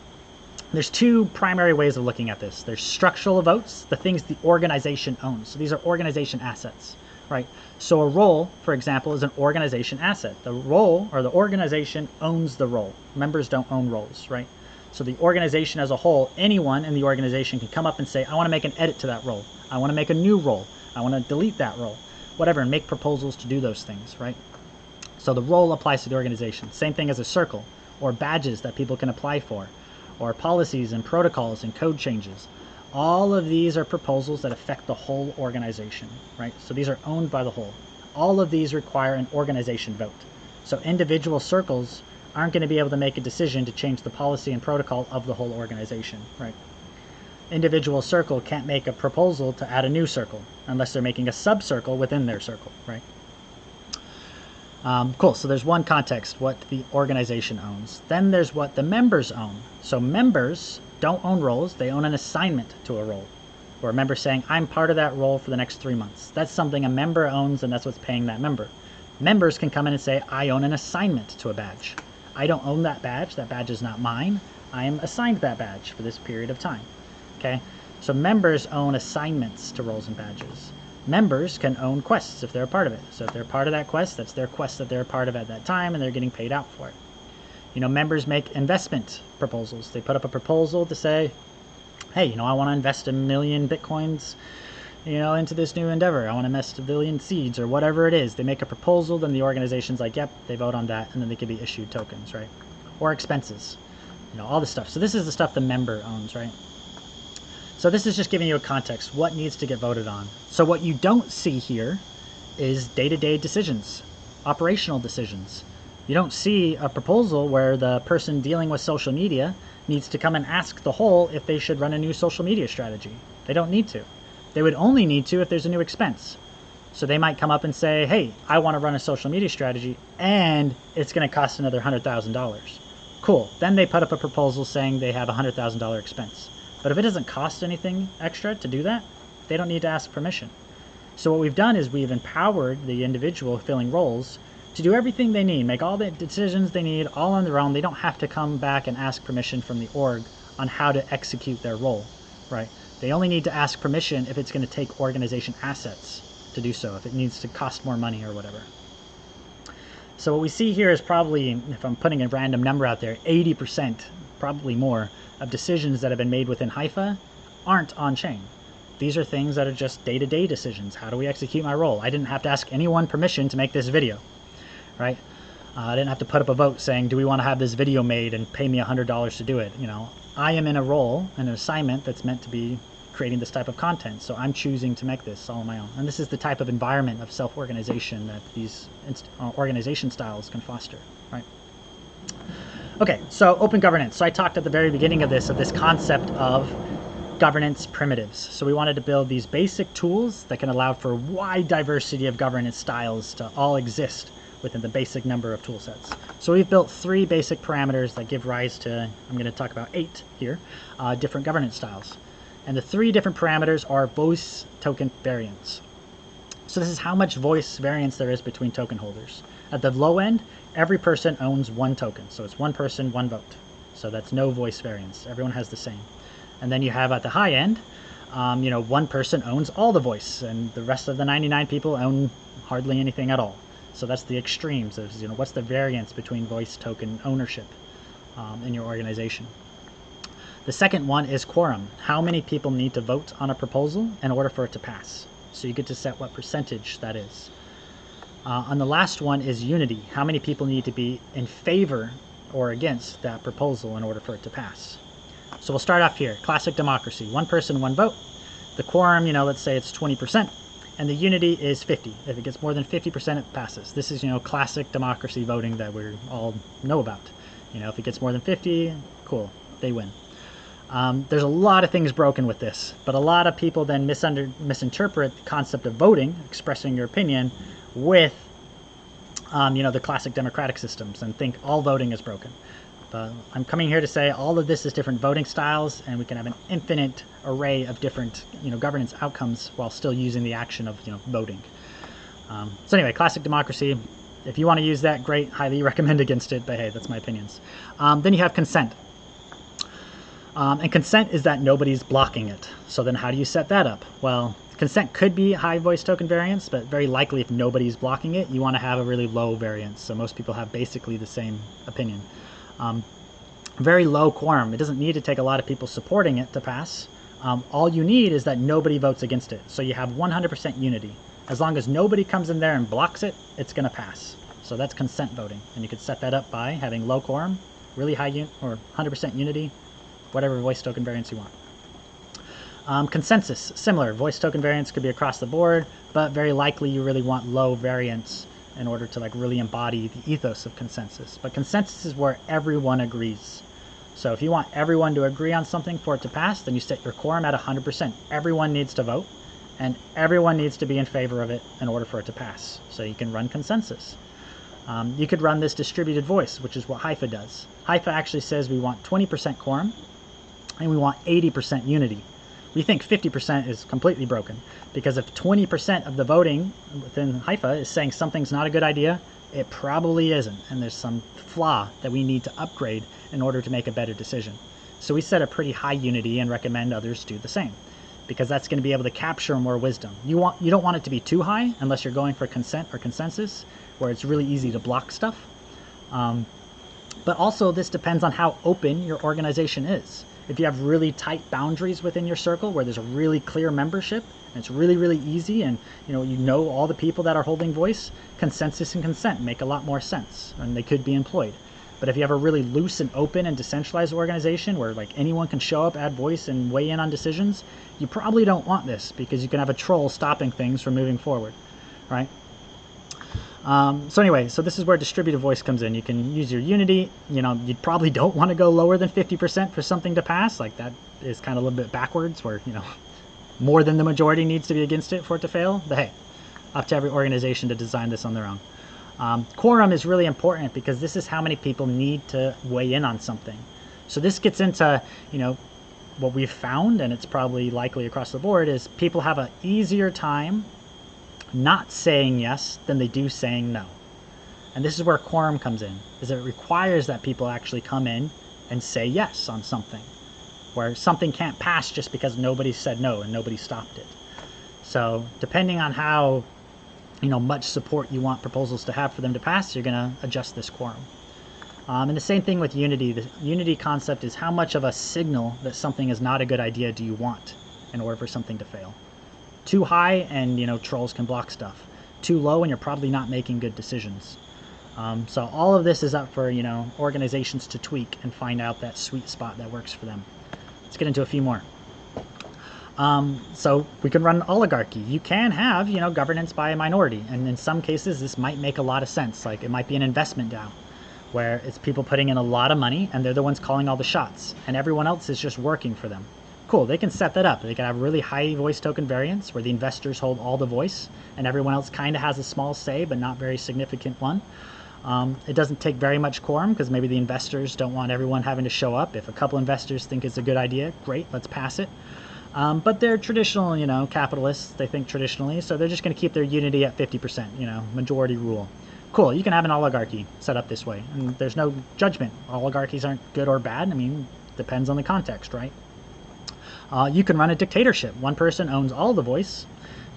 There's 2 primary ways of looking at this. There's structural votes, the things the organization owns. So these are organization assets, right? So a role, for example, is an organization asset. The role or the organization owns the role. Members don't own roles, right? So the organization as a whole, anyone in the organization can come up and say, I want to make an edit to that role. I want to make a new role. I want to delete that role, whatever, and make proposals to do those things, right? So the role applies to the organization. Same thing as a circle or badges that people can apply for, or policies and protocols and code changes. All of these are proposals that affect the whole organization, right? So these are owned by the whole. All of these require an organization vote. So individual circles aren't going to be able to make a decision to change the policy and protocol of the whole organization, right? Individual circle can't make a proposal to add a new circle unless they're making a sub-circle within their circle, right? Cool, so there's one context, what the organization owns. Then there's what the members own. So members don't own roles, they own an assignment to a role. Or a member saying, I'm part of that role for the next 3 months. That's something a member owns and that's what's paying that member. Members can come in and say, I own an assignment to a badge. I don't own that badge is not mine. I am assigned that badge for this period of time. Okay, so members own assignments to roles and badges. Members can own quests if they're a part of it. So if they're part of that quest, that's their quest that they're a part of at that time and they're getting paid out for it. You know, members make investment proposals. They put up a proposal to say, hey, you know, I want to invest 1 million Bitcoins, you know, into this new endeavor. I want to invest 1 billion seeds or whatever it is. They make a proposal, then the organization's like, yep, they vote on that, and then they can be issued tokens, right? Or expenses, you know, all this stuff. So this is the stuff the member owns, right? So this is just giving you a context, what needs to get voted on. So what you don't see here is day-to-day decisions, operational decisions. You don't see a proposal where the person dealing with social media needs to come and ask the whole if they should run a new social media strategy. They don't need to. They would only need to if there's a new expense. So they might come up and say, hey, I want to run a social media strategy and it's going to cost another $100,000. Cool. Then they put up a proposal saying they have a $100,000 expense. But if it doesn't cost anything extra to do that, they don't need to ask permission. So what we've done is we've empowered the individual filling roles to do everything they need, make all the decisions they need all on their own. They don't have to come back and ask permission from the org on how to execute their role, right? They only need to ask permission if it's going to take organization assets to do so, if it needs to cost more money or whatever. So what we see here is probably, if I'm putting a random number out there, 80%, probably more, of decisions that have been made within Hypha aren't on-chain. These are things that are just day-to-day decisions. How do we execute my role? I didn't have to ask anyone permission to make this video, right? I didn't have to put up a vote saying, do we want to have this video made and pay me $100 to do it? You know, I am in a role, an assignment that's meant to be creating this type of content. So I'm choosing to make this all on my own. And this is the type of environment of self-organization that these organization styles can foster, right? Okay, so open governance. So I talked at the very beginning of this concept of governance primitives. So we wanted to build these basic tools that can allow for wide diversity of governance styles to all exist within the basic number of tool sets. So we've built 3 basic parameters that give rise to, I'm going to talk about 8 here, different governance styles. And the 3 different parameters are voice token variance. So this is how much voice variance there is between token holders. At the low end, every person owns 1 token. So it's 1 person, 1 vote. So that's no voice variance. Everyone has the same. And then you have at the high end, you know, 1 person owns all the voice and the rest of the 99 people own hardly anything at all. So that's the extremes of, you know, what's the variance between voice token ownership in your organization. The second one is quorum. How many people need to vote on a proposal in order for it to pass? So you get to set what percentage that is. On the last one is unity. How many people need to be in favor or against that proposal in order for it to pass? So we'll start off here. Classic democracy. One person, one vote. The quorum, let's say it's 20%. And the unity is 50. If it gets more than 50%, it passes. This is, classic democracy voting that we all know about. If it gets more than 50, cool, they win. There's a lot of things broken with this, but a lot of people then misinterpret the concept of voting, expressing your opinion, with the classic democratic systems and think all voting is broken. But I'm coming here to say all of this is different voting styles, and we can have an infinite array of different governance outcomes while still using the action of voting. So anyway, classic democracy. If you want to use that, great. Highly recommend against it, but hey, that's my opinions. Then you have consent. And consent is that nobody's blocking it. So then how do you set that up? Well, consent could be high voice token variance, but very likely if nobody's blocking it, you want to have a really low variance. So most people have basically the same opinion. Very low quorum. It doesn't need to take a lot of people supporting it to pass. All you need is that nobody votes against it. So you have 100% unity. As long as nobody comes in there and blocks it, it's going to pass. So that's consent voting. And you could set that up by having low quorum, really high or 100% unity, whatever voice token variance you want. Consensus, similar. Voice token variance could be across the board, but very likely you really want low variance in order to really embody the ethos of consensus. But consensus is where everyone agrees. So if you want everyone to agree on something for it to pass, then you set your quorum at 100%. Everyone needs to vote, and everyone needs to be in favor of it in order for it to pass. So you can run consensus. You could run this distributed voice, which is what Hypha does. Hypha actually says we want 20% quorum, and we want 80% unity. We think 50% is completely broken, because if 20% of the voting within Hypha is saying something's not a good idea, it probably isn't, and there's some flaw that we need to upgrade in order to make a better decision. So we set a pretty high unity and recommend others do the same, because that's going to be able to capture more wisdom. You don't want it to be too high unless you're going for consent or consensus, where it's really easy to block stuff. But also this depends on how open your organization is. If you have really tight boundaries within your circle where there's a really clear membership and it's really, really easy, and you know all the people that are holding voice, consensus and consent make a lot more sense, and they could be employed. But if you have a really loose and open and decentralized organization where anyone can show up, add voice, and weigh in on decisions, you probably don't want this, because you can have a troll stopping things from moving forward, right? So anyway, so this is where distributed voice comes in. You can use your unity. You probably don't want to go lower than 50% for something to pass. That is kind of a little bit backwards, where more than the majority needs to be against it for it to fail. But hey, up to every organization to design this on their own. Quorum is really important, because this is how many people need to weigh in on something. So this gets into what we've found, and it's probably likely across the board, is people have an easier time not saying yes than they do saying no. And this is where quorum comes in, is it requires that people actually come in and say yes on something, where something can't pass just because nobody said no and nobody stopped it. So depending on how much support you want proposals to have for them to pass, you're going to adjust this quorum. And the same thing with unity. The unity concept is how much of a signal that something is not a good idea do you want in order for something to fail. Too high and trolls can block stuff. Too low and you're probably not making good decisions. So all of this is up for organizations to tweak and find out that sweet spot that works for them. Let's get into a few more. So we can run oligarchy. You can have governance by a minority, and in some cases this might make a lot of sense. It might be an investment DAO, where it's people putting in a lot of money and they're the ones calling all the shots, and everyone else is just working for them. Cool, they can set that up. They can have really high voice token variance where the investors hold all the voice and everyone else kind of has a small say, but not very significant one. It doesn't take very much quorum, because maybe the investors don't want everyone having to show up. If a couple investors think it's a good idea, great, let's pass it. But they're traditional, capitalists. They think traditionally, so they're just going to keep their unity at 50%, majority rule. Cool, you can have an oligarchy set up this way, and there's no judgment. Oligarchies aren't good or bad. Depends on the context, right? You can run a dictatorship. One person owns all the voice.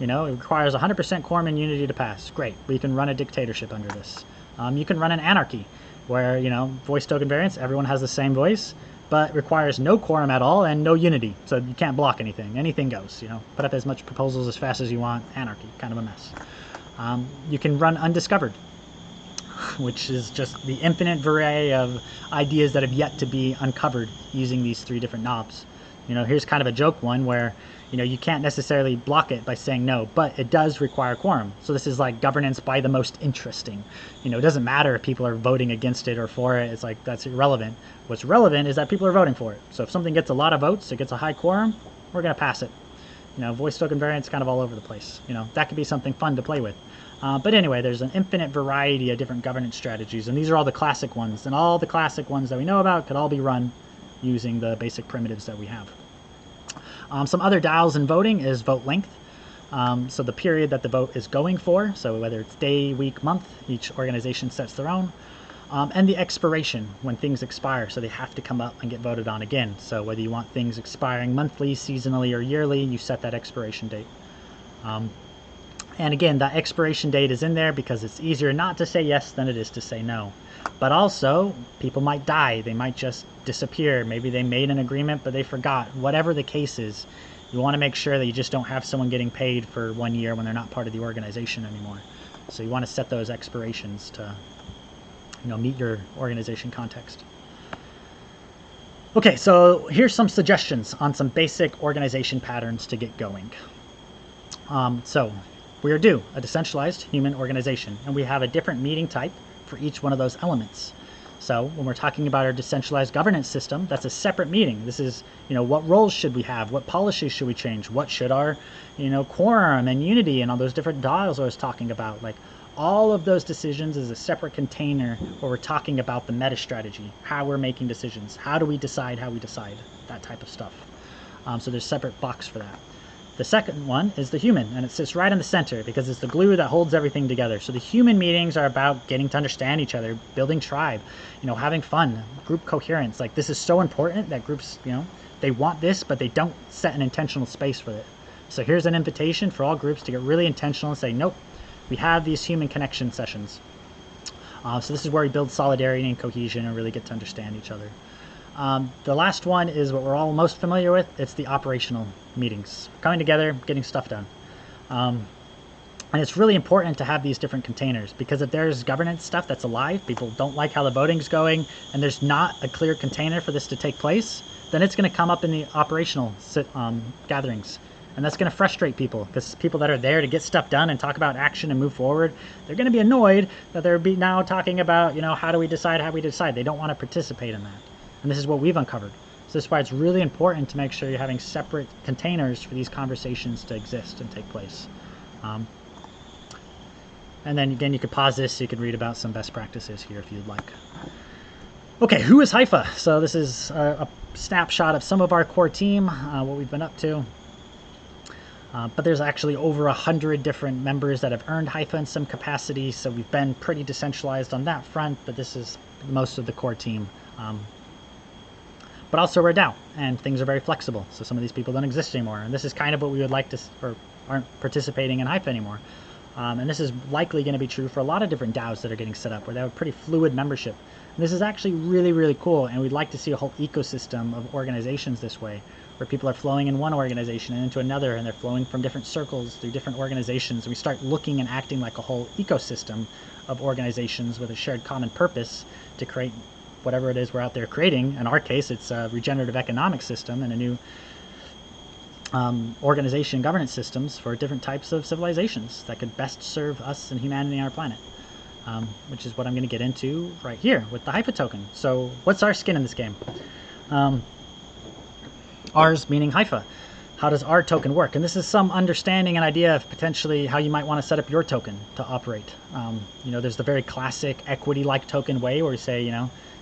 It requires 100% quorum and unity to pass. Great. We can run a dictatorship under this. You can run an anarchy, where, voice token variance, everyone has the same voice, but requires no quorum at all and no unity. So you can't block anything. Anything goes, put up as much proposals as fast as you want. Anarchy, kind of a mess. You can run undiscovered, which is just the infinite array of ideas that have yet to be uncovered using these 3 different knobs. Here's kind of a joke one where, you can't necessarily block it by saying no, but it does require quorum. So this is like governance by the most interesting. It doesn't matter if people are voting against it or for it. It's like, that's irrelevant. What's relevant is that people are voting for it. So if something gets a lot of votes, it gets a high quorum, we're going to pass it. Voice token variance kind of all over the place. That could be something fun to play with. But anyway, there's an infinite variety of different governance strategies, and these are all the classic ones. And all the classic ones that we know about could all be run using the basic primitives that we have. Some other DAOs in voting is vote length. So the period that the vote is going for, so whether it's day, week, month, each organization sets their own. And the expiration, when things expire, so they have to come up and get voted on again. So whether you want things expiring monthly, seasonally, or yearly, you set that expiration date. And again, that expiration date is in there because it's easier not to say yes than it is to say no. But also, people might die. They might just disappear. Maybe they made an agreement, but they forgot. Whatever the case is, you want to make sure that you just don't have someone getting paid for 1 year when they're not part of the organization anymore. So you want to set those expirations to, meet your organization context. Okay, so here's some suggestions on some basic organization patterns to get going. So we are a decentralized human organization, and we have a different meeting type for each one of those elements. So when we're talking about our decentralized governance system, that's a separate meeting. This is, what roles should we have? What policies should we change? What should our, quorum and unity and all those different dials I was talking about? Like all of those decisions is a separate container where we're talking about the meta strategy, how we're making decisions. How do we decide how we decide? That type of stuff. So there's separate blocks for that. The second one is the human, and it sits right in the center because it's the glue that holds everything together. So the human meetings are about getting to understand each other, building tribe, having fun, group coherence. Like this is so important that groups, they want this, but they don't set an intentional space for it. So here's an invitation for all groups to get really intentional and say, nope, we have these human connection sessions. So this is where we build solidarity and cohesion and really get to understand each other. The last one is what we're all most familiar with. It's the operational meetings, coming together, getting stuff done. And it's really important to have these different containers because if there's governance stuff that's alive, people don't like how the voting's going, and there's not a clear container for this to take place, then it's going to come up in the operational gatherings. And that's going to frustrate people because people that are there to get stuff done and talk about action and move forward, they're going to be annoyed that they're now talking about, how do we decide how we decide. They don't want to participate in that. And this is what we've uncovered. So this is why it's really important to make sure you're having separate containers for these conversations to exist and take place. And then again, you could pause this so you could read about some best practices here if you'd like. Okay, who is Hypha? So this is a snapshot of some of our core team, what we've been up to. But there's actually over 100 different members that have earned Hypha in some capacity. So we've been pretty decentralized on that front, but this is most of the core team. But also we're a DAO, and things are very flexible. So some of these people don't exist anymore. And this is kind of what we would like to, or aren't participating in Hypha anymore. And this is likely going to be true for a lot of different DAOs that are getting set up, where they have a pretty fluid membership. And this is actually really, really cool. And we'd like to see a whole ecosystem of organizations this way, where people are flowing in one organization and into another, and they're flowing from different circles through different organizations. We start looking and acting like a whole ecosystem of organizations with a shared common purpose to create whatever it is we're out there creating. In our case, it's a regenerative economic system and a new organization governance systems for different types of civilizations that could best serve us and humanity on our planet, which is what I'm going to get into right here with the Hypha token. So what's our skin in this game? Ours meaning Hypha. How does our token work? And this is some understanding and idea of potentially how you might want to set up your token to operate. There's the very classic equity-like token way where we say,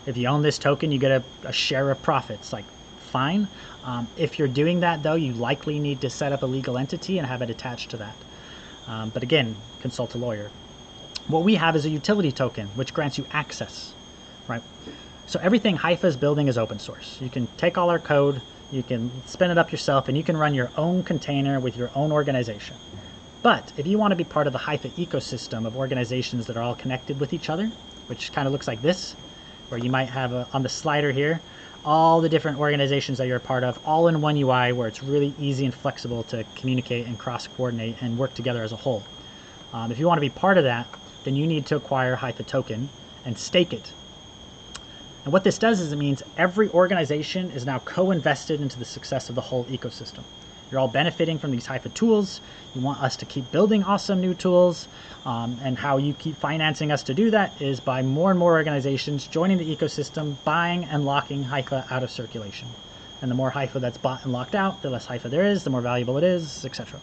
if you own this token, you get a share of profits. Like, fine. If you're doing that, though, you likely need to set up a legal entity and have it attached to that. But again, consult a lawyer. What we have is a utility token, which grants you access, right? So everything Hypha is building is open source. You can take all our code, you can spin it up yourself, and you can run your own container with your own organization. But if you want to be part of the Hypha ecosystem of organizations that are all connected with each other, which kind of looks like this, where you might have on the slider here, all the different organizations that you're a part of, all in one UI where it's really easy and flexible to communicate and cross-coordinate and work together as a whole. If you want to be part of that, then you need to acquire Hypha token and stake it. And what this does is it means every organization is now co-invested into the success of the whole ecosystem. You're all benefiting from these Hypha tools. You want us to keep building awesome new tools, and how you keep financing us to do that is by more and more organizations joining the ecosystem, buying and locking Hypha out of circulation. And the more Hypha that's bought and locked out, the less Hypha there is, the more valuable it is, etc.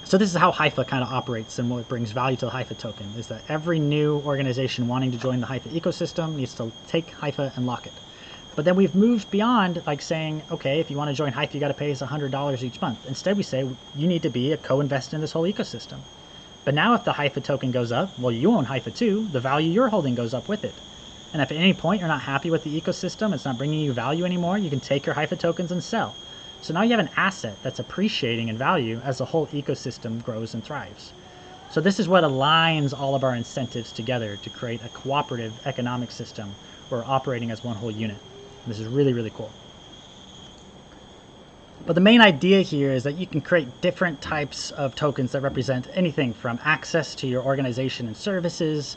So this is how Hypha kind of operates, and what brings value to the Hypha token is that every new organization wanting to join the Hypha ecosystem needs to take Hypha and lock it. But then we've moved beyond like saying, okay, if you want to join Hypha, you got to pay us $100 each month. Instead, we say you need to be a co-investor in this whole ecosystem. But now if the Hypha token goes up, well, you own Hypha too. The value you're holding goes up with it. And if at any point you're not happy with the ecosystem, it's not bringing you value anymore, you can take your Hypha tokens and sell. So now you have an asset that's appreciating in value as the whole ecosystem grows and thrives. So this is what aligns all of our incentives together to create a cooperative economic system where we're operating as one whole unit. And this is really, really cool. But the main idea here is that you can create different types of tokens that represent anything from access to your organization and services.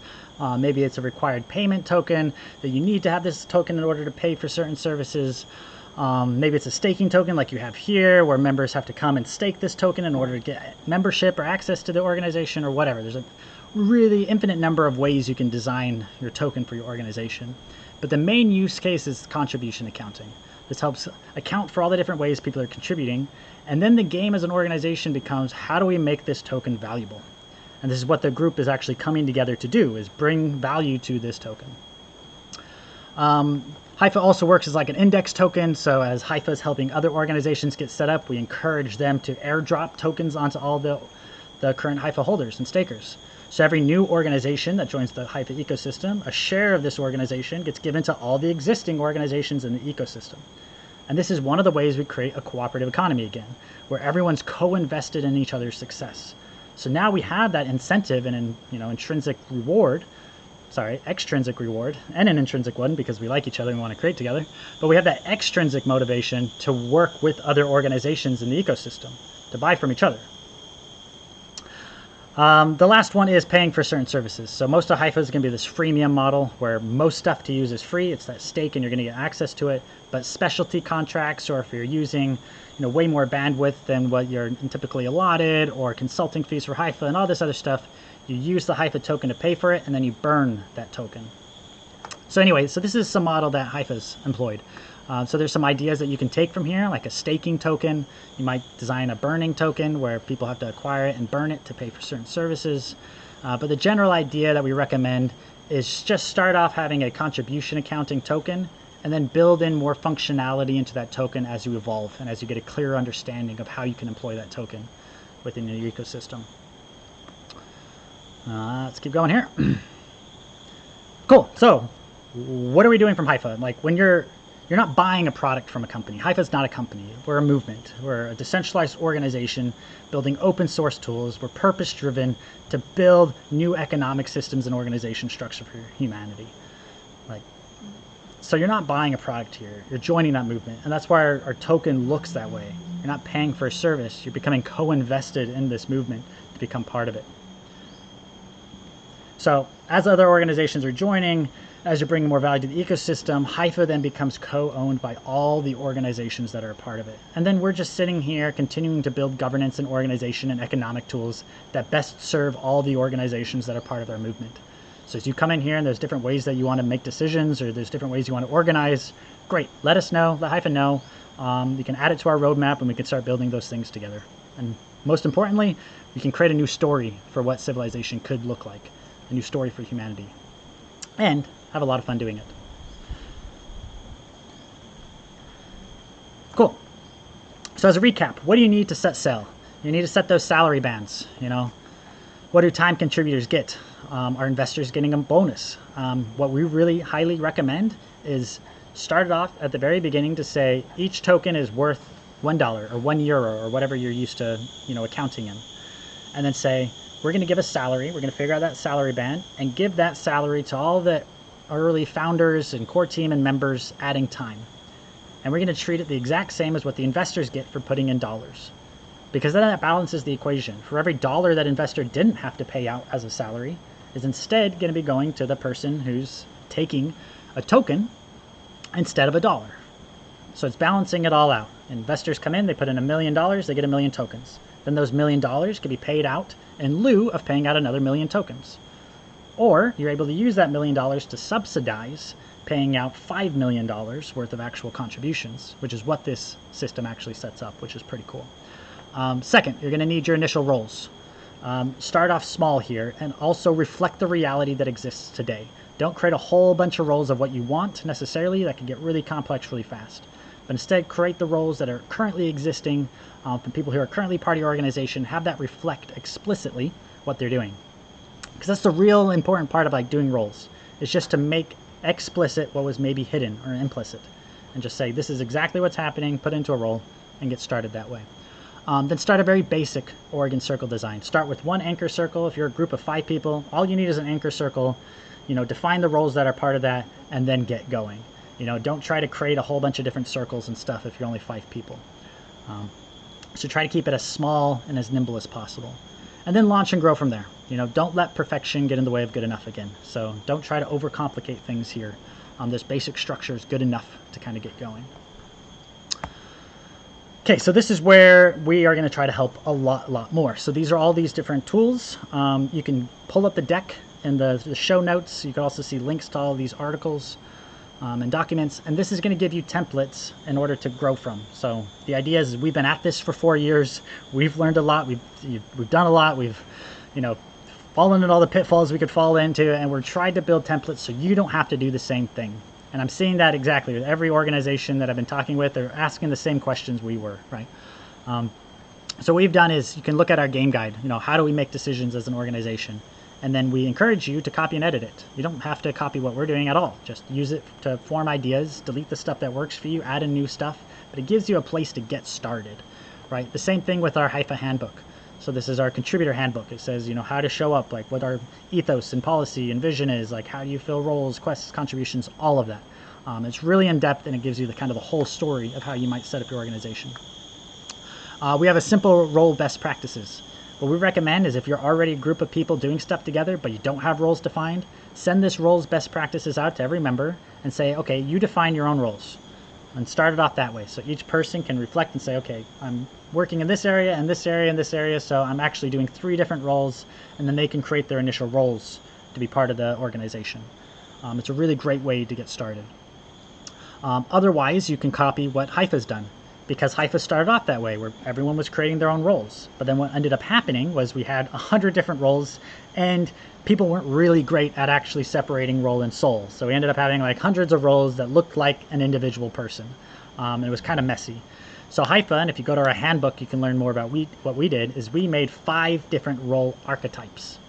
Maybe it's a required payment token that you need to have this token in order to pay for certain services. Maybe it's a staking token like you have here, where members have to come and stake this token in order to get membership or access to the organization or whatever. There's a really infinite number of ways you can design your token for your organization. But the main use case is contribution accounting. This helps account for all the different ways people are contributing. And then the game as an organization becomes, how do we make this token valuable? And this is what the group is actually coming together to do, is bring value to this token. Hypha also works as like an index token. So as Hypha is helping other organizations get set up, we encourage them to airdrop tokens onto all the current Hypha holders and stakers. So every new organization that joins the Hypha ecosystem, a share of this organization gets given to all the existing organizations in the ecosystem. And this is one of the ways we create a cooperative economy again, where everyone's co-invested in each other's success. So now we have that incentive and extrinsic reward and an intrinsic one because we like each other and we want to create together. But we have that extrinsic motivation to work with other organizations in the ecosystem, to buy from each other. The last one is paying for certain services. So most of Hypha is going to be this freemium model where most stuff to use is free. It's that stake and you're going to get access to it. But specialty contracts, or if you're using way more bandwidth than what you're typically allotted, or consulting fees for Hypha and all this other stuff, you use the Hypha token to pay for it and then you burn that token. So anyway, so this is some model that Hypha's employed. So there's some ideas that you can take from here, like a staking token. You might design a burning token where people have to acquire it and burn it to pay for certain services. But the general idea that we recommend is just start off having a contribution accounting token and then build in more functionality into that token as you evolve and as you get a clearer understanding of how you can employ that token within your ecosystem. Let's keep going here. Cool. So what are we doing from Hypha? Like when you're not buying a product from a company. Hypha is not a company. We're a movement. We're a decentralized organization building open source tools. We're purpose driven to build new economic systems and organization structure for humanity. So you're not buying a product here. You're joining that movement. And that's why our token looks that way. You're not paying for a service. You're becoming co-invested in this movement to become part of it. So as other organizations are joining, as you're bringing more value to the ecosystem, Hypha then becomes co-owned by all the organizations that are a part of it. And then we're just sitting here continuing to build governance and organization and economic tools that best serve all the organizations that are part of our movement. So as you come in here and there's different ways that you want to make decisions or there's different ways you want to organize, great, let us know, let Hypha know. You can add it to our roadmap and we can start building those things together. And most importantly, we can create a new story for what civilization could look like, a new story for humanity. And have a lot of fun doing it. Cool. So as a recap, what do you need to set sail? You need to set those salary bands. What do time contributors get? Are investors getting a bonus? What we really highly recommend is start it off at the very beginning to say each token is worth $1 or €1 or whatever you're used to accounting in. And then say, we're going to give a salary. We're going to figure out that salary band and give that salary to all the early founders and core team and members adding time. And we're going to treat it the exact same as what the investors get for putting in dollars. because then that balances the equation. For every dollar that investor didn't have to pay out as a salary is instead going to be going to the person who's taking a token instead of a dollar. So it's balancing it all out. Investors come in, they put in $1 million, they get 1 million tokens. Then those $1 million can be paid out in lieu of paying out another 1 million tokens. Or you're able to use that $1 million to subsidize paying out $5 million worth of actual contributions, which is what this system actually sets up, which is pretty cool. Second, you're going to need your initial roles. Start off small here and also reflect the reality that exists today. Don't create a whole bunch of roles of what you want necessarily. That can get really complex really fast. But instead, create the roles that are currently existing from people who are currently part of your organization. Have that reflect explicitly what they're doing. Because that's the real important part of like doing roles. It's just to make explicit what was maybe hidden or implicit. And just say, this is exactly what's happening, put it into a role, and get started that way. Then start a very basic org and circle design. Start with one anchor circle. If you're a group of 5 people, all you need is an anchor circle. You know, define the roles that are part of that, and then get going. You know, don't try to create a whole bunch of different circles and stuff if you're only 5 people. So try to keep it as small and as nimble as possible. And then launch and grow from there. You know, don't let perfection get in the way of good enough again. So don't try to overcomplicate things here. This basic structure is good enough to kind of get going. Okay, so this is where we are going to try to help a lot more. So these are all these different tools. You can pull up the deck in the show notes. You can also see links to all these articles and documents. And this is going to give you templates in order to grow from. So the idea is we've been at this for 4 years. We've learned a lot. We've done a lot. We've, you know, fallen in all the pitfalls we could fall into. And we're trying to build templates so you don't have to do the same thing. And I'm seeing that exactly with every organization that I've been talking with. They're asking the same questions we were, right? So what we've done is you can look at our game guide. You know, how do we make decisions as an organization? And then we encourage you to copy and edit it. You don't have to copy what we're doing at all. Just use it to form ideas, delete the stuff that works for you, add in new stuff. But it gives you a place to get started, right? The same thing with our Hypha Handbook. So this is our contributor handbook. It says, you know, how to show up, like what our ethos and policy and vision is, like how do you fill roles, quests, contributions, all of that. It's really in depth and it gives you the kind of the whole story of how you might set up your organization. We have a simple role best practices. What we recommend is if you're already a group of people doing stuff together, but you don't have roles defined, send this roles best practices out to every member and say, okay, you define your own roles. And start it off that way. So each person can reflect and say, okay, I'm working in this area and this area and this area, so I'm actually doing 3 different roles, and then they can create their initial roles to be part of the organization. It's a really great way to get started. Otherwise, you can copy what Hypha's done, because Hypha started off that way, where everyone was creating their own roles. But then what ended up happening was we had 100 different roles, and people weren't really great at actually separating role and soul. So we ended up having like hundreds of roles that looked like an individual person. And it was kind of messy. So Hypha, and if you go to our handbook, you can learn more about what we did, is we made 5 different role archetypes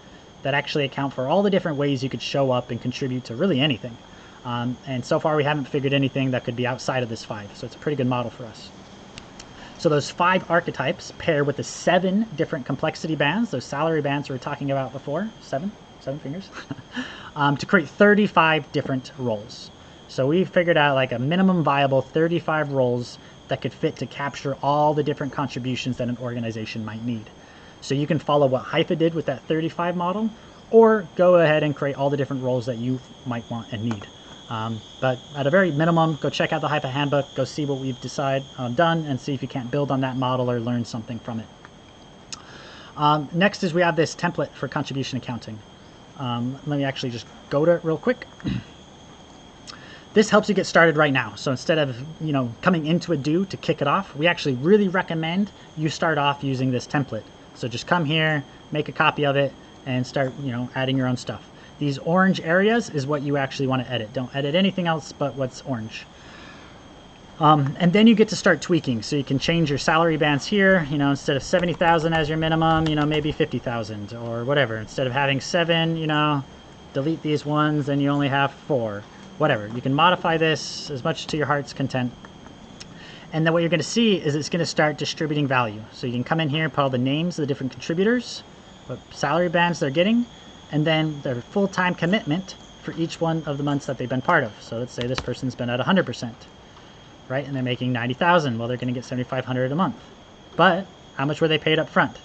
that actually account for all the different ways you could show up and contribute to really anything. And so far we haven't figured anything that could be outside of this 5. So it's a pretty good model for us. So those 5 archetypes pair with the 7 different complexity bands, those salary bands we were talking about before, 7 fingers, to create 35 different roles. So we figured out like a minimum viable 35 roles that could fit to capture all the different contributions that an organization might need. So you can follow what Hypha did with that 35 model, or go ahead and create all the different roles that you might want and need. But at a very minimum, go check out the Hypha Handbook, go see what we've done, and see if you can't build on that model or learn something from it. Next is we have this template for contribution accounting. Let me actually just go to it real quick. This helps you get started right now. So instead of, you know, coming into a do to kick it off, we actually really recommend you start off using this template. So just come here, make a copy of it, and start, you know, adding your own stuff. These orange areas is what you actually want to edit. Don't edit anything else but what's orange. And then you get to start tweaking. So you can change your salary bands here, you know, instead of 70,000 as your minimum, you know, maybe 50,000 or whatever. Instead of having 7, you know, delete these ones and you only have 4. Whatever. You can modify this as much to your heart's content. And then what you're going to see is it's going to start distributing value. So you can come in here and put all the names of the different contributors, what salary bands they're getting, and then their full-time commitment for each one of the months that they've been part of. So let's say this person's been at 100%, right? And they're making 90,000. Well, they're going to get 7,500 a month. But How much were they paid up front?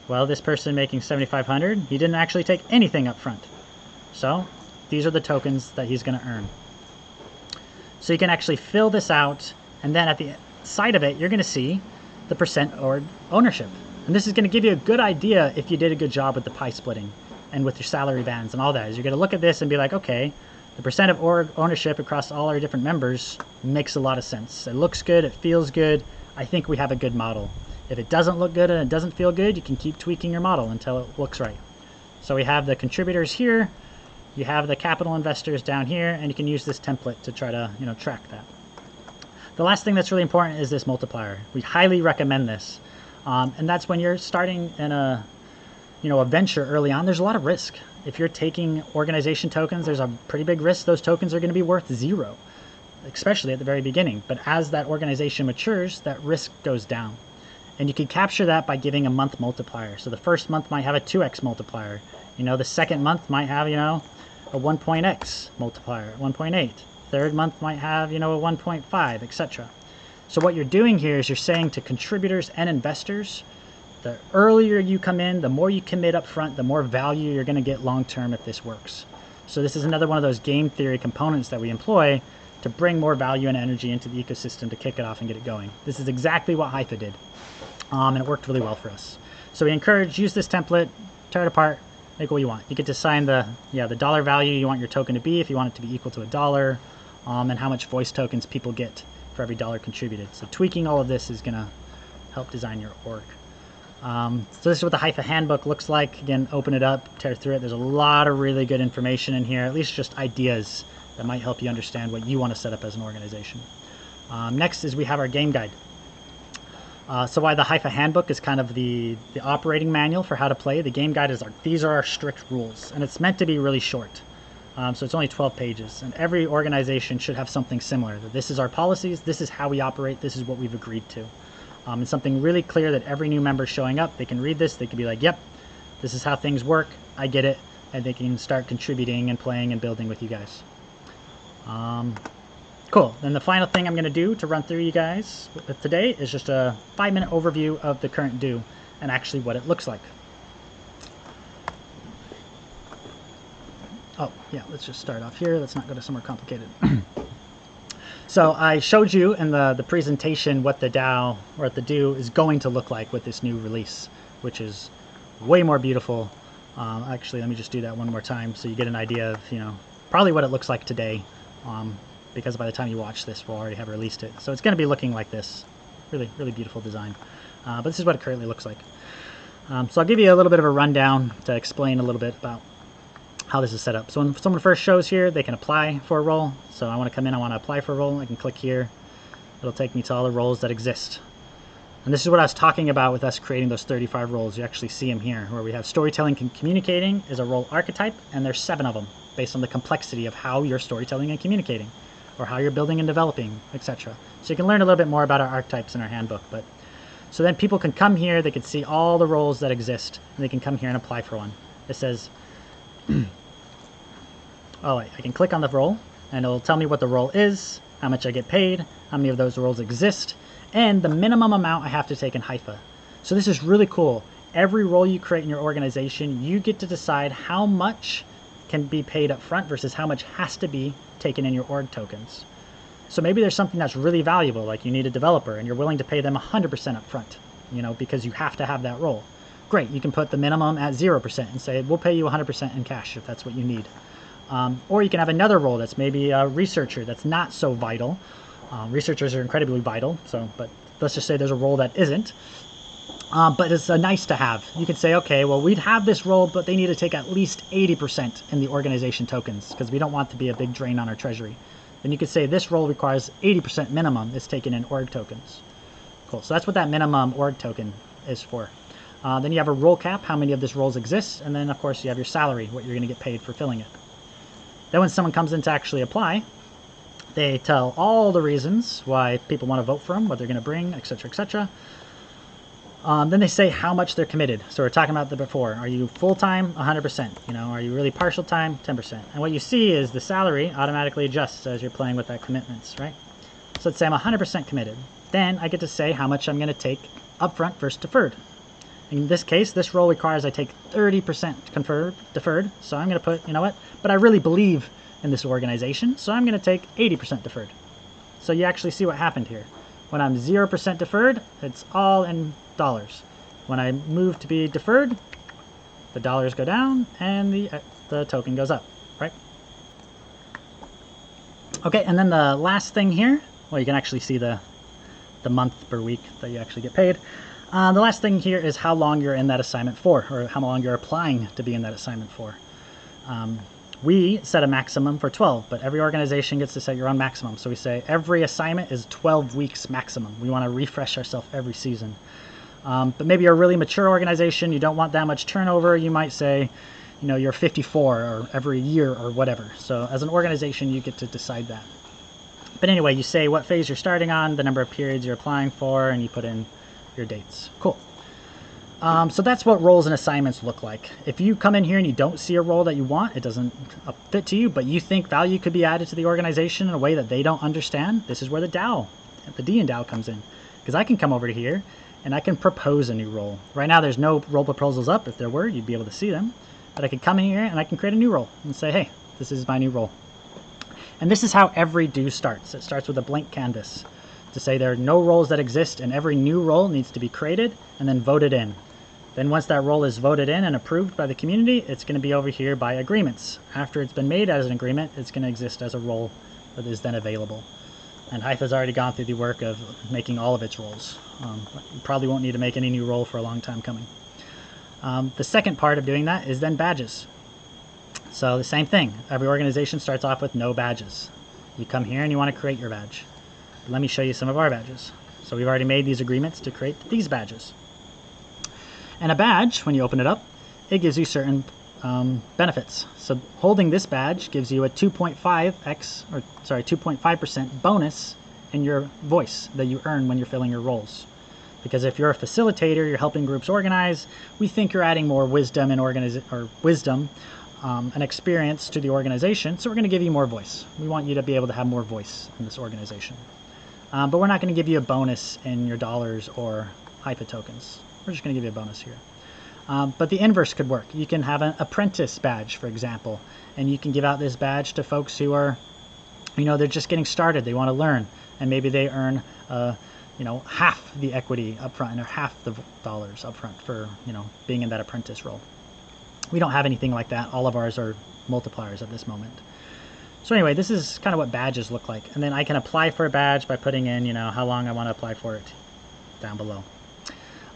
Well, this person making 7,500, he didn't actually take anything up front. So these are the tokens that he's going to earn. So you can actually fill this out, and then at the side of it, you're going to see the percent org ownership. And this is going to give you a good idea if you did a good job with the pie splitting and with your salary bands and all that. Is you're going to look at this and be like, okay, the percent of org ownership across all our different members makes a lot of sense. It looks good. It feels good. I think we have a good model. If it doesn't look good and it doesn't feel good, you can keep tweaking your model until it looks right. So we have the contributors here. You have the capital investors down here, and you can use this template to try to, track that. The last thing that's really important is this multiplier. We highly recommend this. And that's when you're starting in a venture early on, there's a lot of risk. If you're taking organization tokens, there's a pretty big risk those tokens are going to be worth 0, especially at the very beginning. But as that organization matures, that risk goes down. And you can capture that by giving a month multiplier. So the first month might have a 2x multiplier. The second month might have, a 1.x multiplier, 1.8. Third month might have, a 1.5, etc. So what you're doing here is you're saying to contributors and investors, the earlier you come in, the more you commit up front, the more value you're going to get long term if this works. So this is another one of those game theory components that we employ to bring more value and energy into the ecosystem to kick it off and get it going. This is exactly what Hypha did. And it worked really well for us. So we encourage, use this template, tear it apart, make what you want. You get to assign the dollar value you want your token to be if you want it to be equal to $1, and how much voice tokens people get for every dollar contributed. So tweaking all of this is going to help design your org. So this is what the Hypha Handbook looks like. Again, open it up, tear through it. There's a lot of really good information in here, at least just ideas that might help you understand what you want to set up as an organization. Next is we have our game guide. So why the Hypha Handbook is kind of the operating manual for how to play. The game guide is these are our strict rules, and it's meant to be really short. So it's only 12 pages, and every organization should have something similar. This is our policies, this is how we operate, this is what we've agreed to. And something really clear that every new member showing up, they can read this, they can be like, yep, this is how things work, I get it, and they can start contributing and playing and building with you guys. Cool. Then the final thing I'm going to do to run through you guys today is just a 5-minute overview of the current DO and actually what it looks like. Oh, yeah, let's just start off here. Let's not go to somewhere complicated. So I showed you in the presentation what the DAO or the DO is going to look like with this new release, which is way more beautiful. Actually, let me just do that one more time so you get an idea of, probably what it looks like today. Because by the time you watch this, we'll already have released it. So it's going to be looking like this. Really, really beautiful design. But this is what it currently looks like. So I'll give you a little bit of a rundown to explain a little bit about how this is set up. So when someone first shows here, they can apply for a role. So I want to come in, I want to apply for a role. I can click here. It'll take me to all the roles that exist. And this is what I was talking about with us creating those 35 roles. You actually see them here, where we have storytelling and communicating is a role archetype, and there's 7 of them based on the complexity of how you're storytelling and communicating, or how you're building and developing, etc. So you can learn a little bit more about our archetypes in our handbook. But so then people can come here, they can see all the roles that exist, and they can come here and apply for one. It says, I can click on the role, and it'll tell me what the role is, how much I get paid, how many of those roles exist, and the minimum amount I have to take in Hypha. So this is really cool. Every role you create in your organization, you get to decide how much can be paid up front versus how much has to be taken in your org tokens. So maybe there's something that's really valuable, like you need a developer and you're willing to pay them 100% up front, because you have to have that role. Great, you can put the minimum at 0% and say, we'll pay you 100% in cash if that's what you need. Or you can have another role that's maybe a researcher that's not so vital. Researchers are incredibly vital, but let's just say there's a role that isn't. But it's a nice to have. You can say, okay, well, we'd have this role, but they need to take at least 80% in the organization tokens because we don't want to be a big drain on our treasury. Then you could say this role requires 80% minimum is taken in org tokens. Cool. So that's what that minimum org token is for. Then you have a role cap, how many of these roles exist, and then, of course, you have your salary, what you're going to get paid for filling it. Then when someone comes in to actually apply, they tell all the reasons why people want to vote for them, what they're going to bring, etc., etc. Then they say how much they're committed. So we're talking about that before. Are you full-time? 100%. Are you really partial time? 10%. And what you see is the salary automatically adjusts as you're playing with that commitments, right? So let's say I'm 100% committed. Then I get to say how much I'm going to take upfront versus deferred. In this case, this role requires I take 30% deferred, so I'm going to put, you know what, but I really believe in this organization, so I'm going to take 80% deferred. So you actually see what happened here. When I'm 0% deferred, it's all in dollars. When I move to be deferred, the dollars go down and the token goes up, right? Okay, and then the last thing here, well, you can actually see the month per week that you actually get paid. The last thing here is how long you're in that assignment for, or how long you're applying to be in that assignment for. We set a maximum for 12, but every organization gets to set your own maximum. So we say every assignment is 12 weeks maximum. We want to refresh ourselves every season. But maybe you're a really mature organization, you don't want that much turnover, you might say, you know, you're 54 or every year or whatever. So as an organization, you get to decide that. But anyway, you say what phase you're starting on, the number of periods you're applying for, and you put in your dates. Cool. So that's what roles and assignments look like. If you come in here and you don't see a role that you want, it doesn't fit to you, but you think value could be added to the organization in a way that they don't understand, this is where the DAO, the D in DAO comes in. Because I can come over to here and I can propose a new role. Right now there's no role proposals up. If there were, you'd be able to see them. But I could come in here and I can create a new role and say, hey, this is my new role. And this is how every do starts. It starts with a blank canvas to say there are no roles that exist and every new role needs to be created and then voted in. Then once that role is voted in and approved by the community, it's going to be over here by agreements. After it's been made as an agreement, it's going to exist as a role that is then available. And Hypha's already gone through the work of making all of its roles. You probably won't need to make any new role for a long time coming. The second part of doing that is then badges. So the same thing. Every organization starts off with no badges. You come here and you want to create your badge. Let me show you some of our badges. So we've already made these agreements to create these badges. And a badge, when you open it up, it gives you certain benefits. So holding this badge gives you a 2.5% bonus in your voice that you earn when you're filling your roles. Because if you're a facilitator, you're helping groups organize, we think you're adding more wisdom and and experience to the organization, so we're going to give you more voice. We want you to be able to have more voice in this organization. But we're not going to give you a bonus in your dollars or Hypha tokens. We're just going to give you a bonus here. But the inverse could work. You can have an apprentice badge, for example, and you can give out this badge to folks who are, you know, they're just getting started. They want to learn, and maybe they earn, you know, half the equity up front or half the dollars up front for, you know, being in that apprentice role. We don't have anything like that. All of ours are multipliers at this moment. So anyway, this is kind of what badges look like. And then I can apply for a badge by putting in, you know, how long I want to apply for it down below.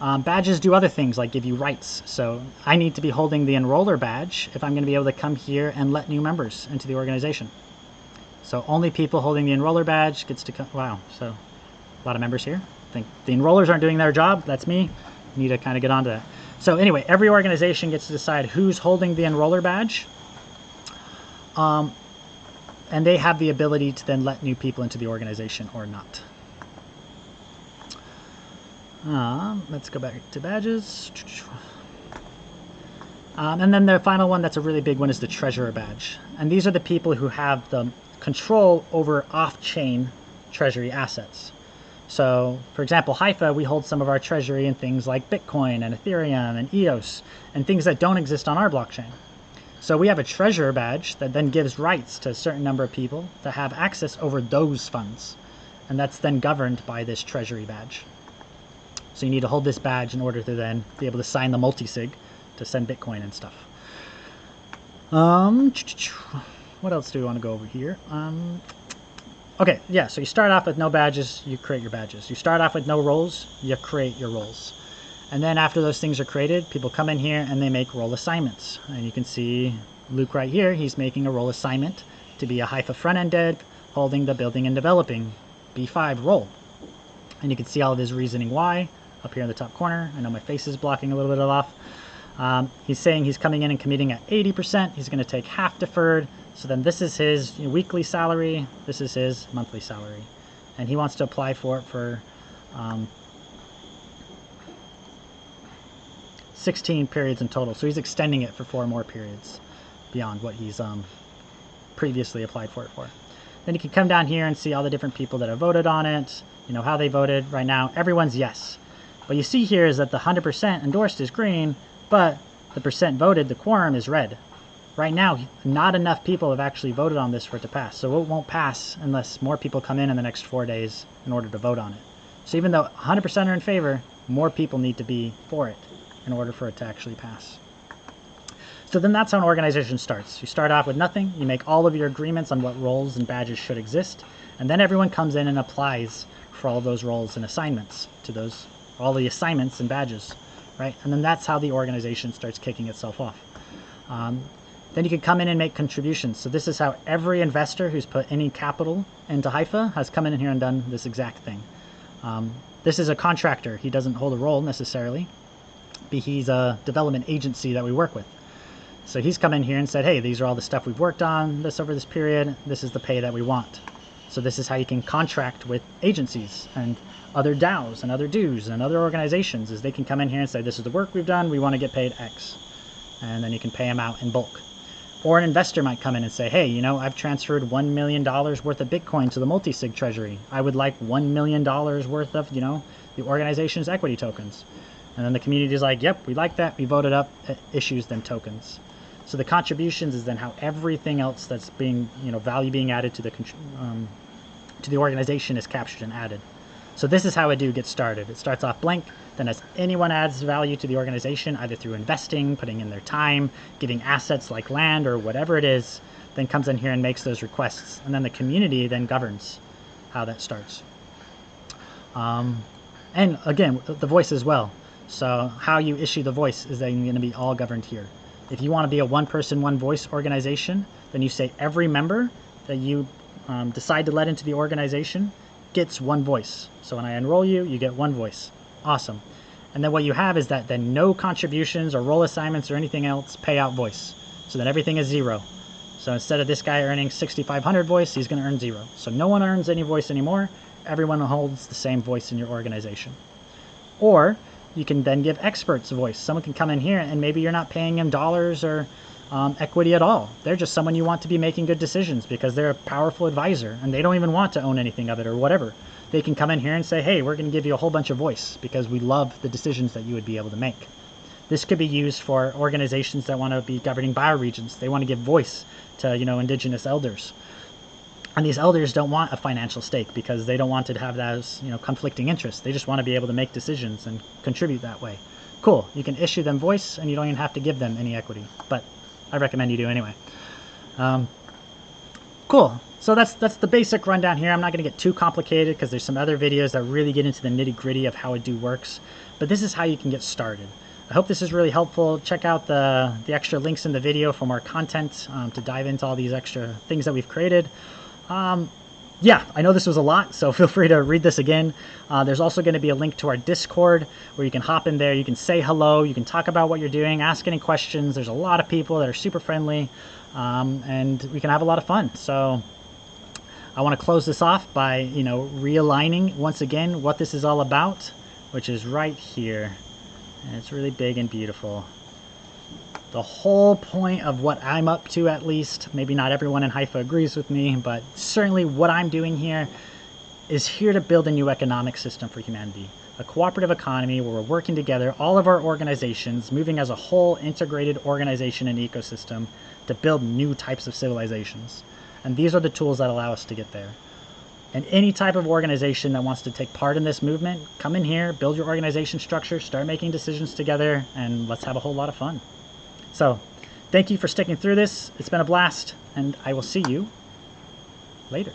Badges do other things like give you rights. So I need to be holding the enroller badge if I'm going to be able to come here and let new members into the organization. So only people holding the enroller badge gets to come. Wow, so a lot of members here. I think the enrollers aren't doing their job. That's me. Need to kind of get onto that. So anyway, every organization gets to decide who's holding the enroller badge. And they have the ability to then let new people into the organization or not. Let's go back to badges. And then the final one that's a really big one is the treasurer badge. And these are the people who have the control over off-chain treasury assets. So, for example, Hypha, we hold some of our treasury in things like Bitcoin and Ethereum and EOS and things that don't exist on our blockchain. So we have a treasurer badge that then gives rights to a certain number of people to have access over those funds. And that's then governed by this treasury badge. So you need to hold this badge in order to then be able to sign the multi-sig to send Bitcoin and stuff. What else do we want to go over here? Okay, yeah, so you start off with no badges, you create your badges. You start off with no roles, you create your roles. And then after those things are created, people come in here and they make role assignments. And you can see Luke right here, he's making a role assignment to be a Hypha front-end dev holding the building and developing B5 role. And you can see all of his reasoning why up here in the top corner. I know my face is blocking a little bit off. He's saying he's coming in and committing at 80%. He's going to take half deferred. So then this is his weekly salary. This is his monthly salary. And he wants to apply for it for 16 periods in total. So he's extending it for 4 more periods beyond what he's previously applied for it for. Then you can come down here and see all the different people that have voted on it, you know, how they voted. Right now, everyone's yes. What you see here is that the 100% endorsed is green, but the percent voted, the quorum, is red. Right now, not enough people have actually voted on this for it to pass. So it won't pass unless more people come in the next 4 days in order to vote on it. So even though 100% are in favor, more people need to be for it in order for it to actually pass. So then that's how an organization starts. You start off with nothing. You make all of your agreements on what roles and badges should exist. And then everyone comes in and applies for all those roles and assignments to those, all the assignments and badges, right? And then that's how the organization starts kicking itself off. Then you can come in and make contributions. So this is how every investor who's put any capital into Hypha has come in here and done this exact thing. This is a contractor. He doesn't hold a role necessarily, but he's a development agency that we work with. So he's come in here and said, hey, these are all the stuff we've worked on this over this period. This is the pay that we want. So this is how you can contract with agencies and other DAOs and other dues and other organizations, is they can come in here and say, this is the work we've done. We want to get paid X. And then you can pay them out in bulk. Or an investor might come in and say, hey, you know, I've transferred $1 million worth of Bitcoin to the multi-sig treasury. I would like $1 million worth of, you know, the organization's equity tokens. And then the community is like, yep, we like that. We voted up, it issues them tokens. So the contributions is then how everything else that's being, you know, value being added to the organization is captured and added. So this is how a DAO gets started. It starts off blank. Then as anyone adds value to the organization, either through investing, putting in their time, giving assets like land or whatever it is, then comes in here and makes those requests. And then the community then governs how that starts. And again, the voice as well. So how you issue the voice is then going to be all governed here. If you want to be a one person, one voice organization, then you say every member that you decide to let into the organization gets one voice. So when I enroll you, you get one voice. Awesome. And then what you have is that then no contributions or role assignments or anything else pay out voice. So then everything is 0. So instead of this guy earning 6,500 voice, he's going to earn 0. So no one earns any voice anymore. Everyone holds the same voice in your organization. Or you can then give experts a voice. Someone can come in here and maybe you're not paying them dollars or equity at all. They're just someone you want to be making good decisions because they're a powerful advisor and they don't even want to own anything of it or whatever. They can come in here and say, hey, we're going to give you a whole bunch of voice because we love the decisions that you would be able to make. This could be used for organizations that want to be governing bioregions. They want to give voice to, you know, indigenous elders. And these elders don't want a financial stake because they don't want to have that as, you know, conflicting interests. They just want to be able to make decisions and contribute that way. Cool. You can issue them voice and you don't even have to give them any equity, but I recommend you do anyway. Cool. So that's the basic rundown here. I'm not going to get too complicated because there's some other videos that really get into the nitty-gritty of how a DAO works, but this is how you can get started. I hope this is really helpful. Check out the extra links in the video for more content to dive into all these extra things that we've created. Yeah, I know this was a lot, so feel free to read this again. There's also going to be a link to our Discord where you can hop in there. You can say hello. You can talk about what you're doing, ask any questions. There's a lot of people that are super friendly, and we can have a lot of fun. So I want to close this off by, you know, realigning once again what this is all about, which is right here. And it's really big and beautiful. The whole point of what I'm up to, at least, maybe not everyone in Hypha agrees with me, but certainly what I'm doing here is here to build a new economic system for humanity. A cooperative economy where we're working together, all of our organizations, moving as a whole integrated organization and ecosystem to build new types of civilizations. And these are the tools that allow us to get there. And any type of organization that wants to take part in this movement, come in here, build your organization structure, start making decisions together, and let's have a whole lot of fun. So, thank you for sticking through this. It's been a blast, and I will see you later.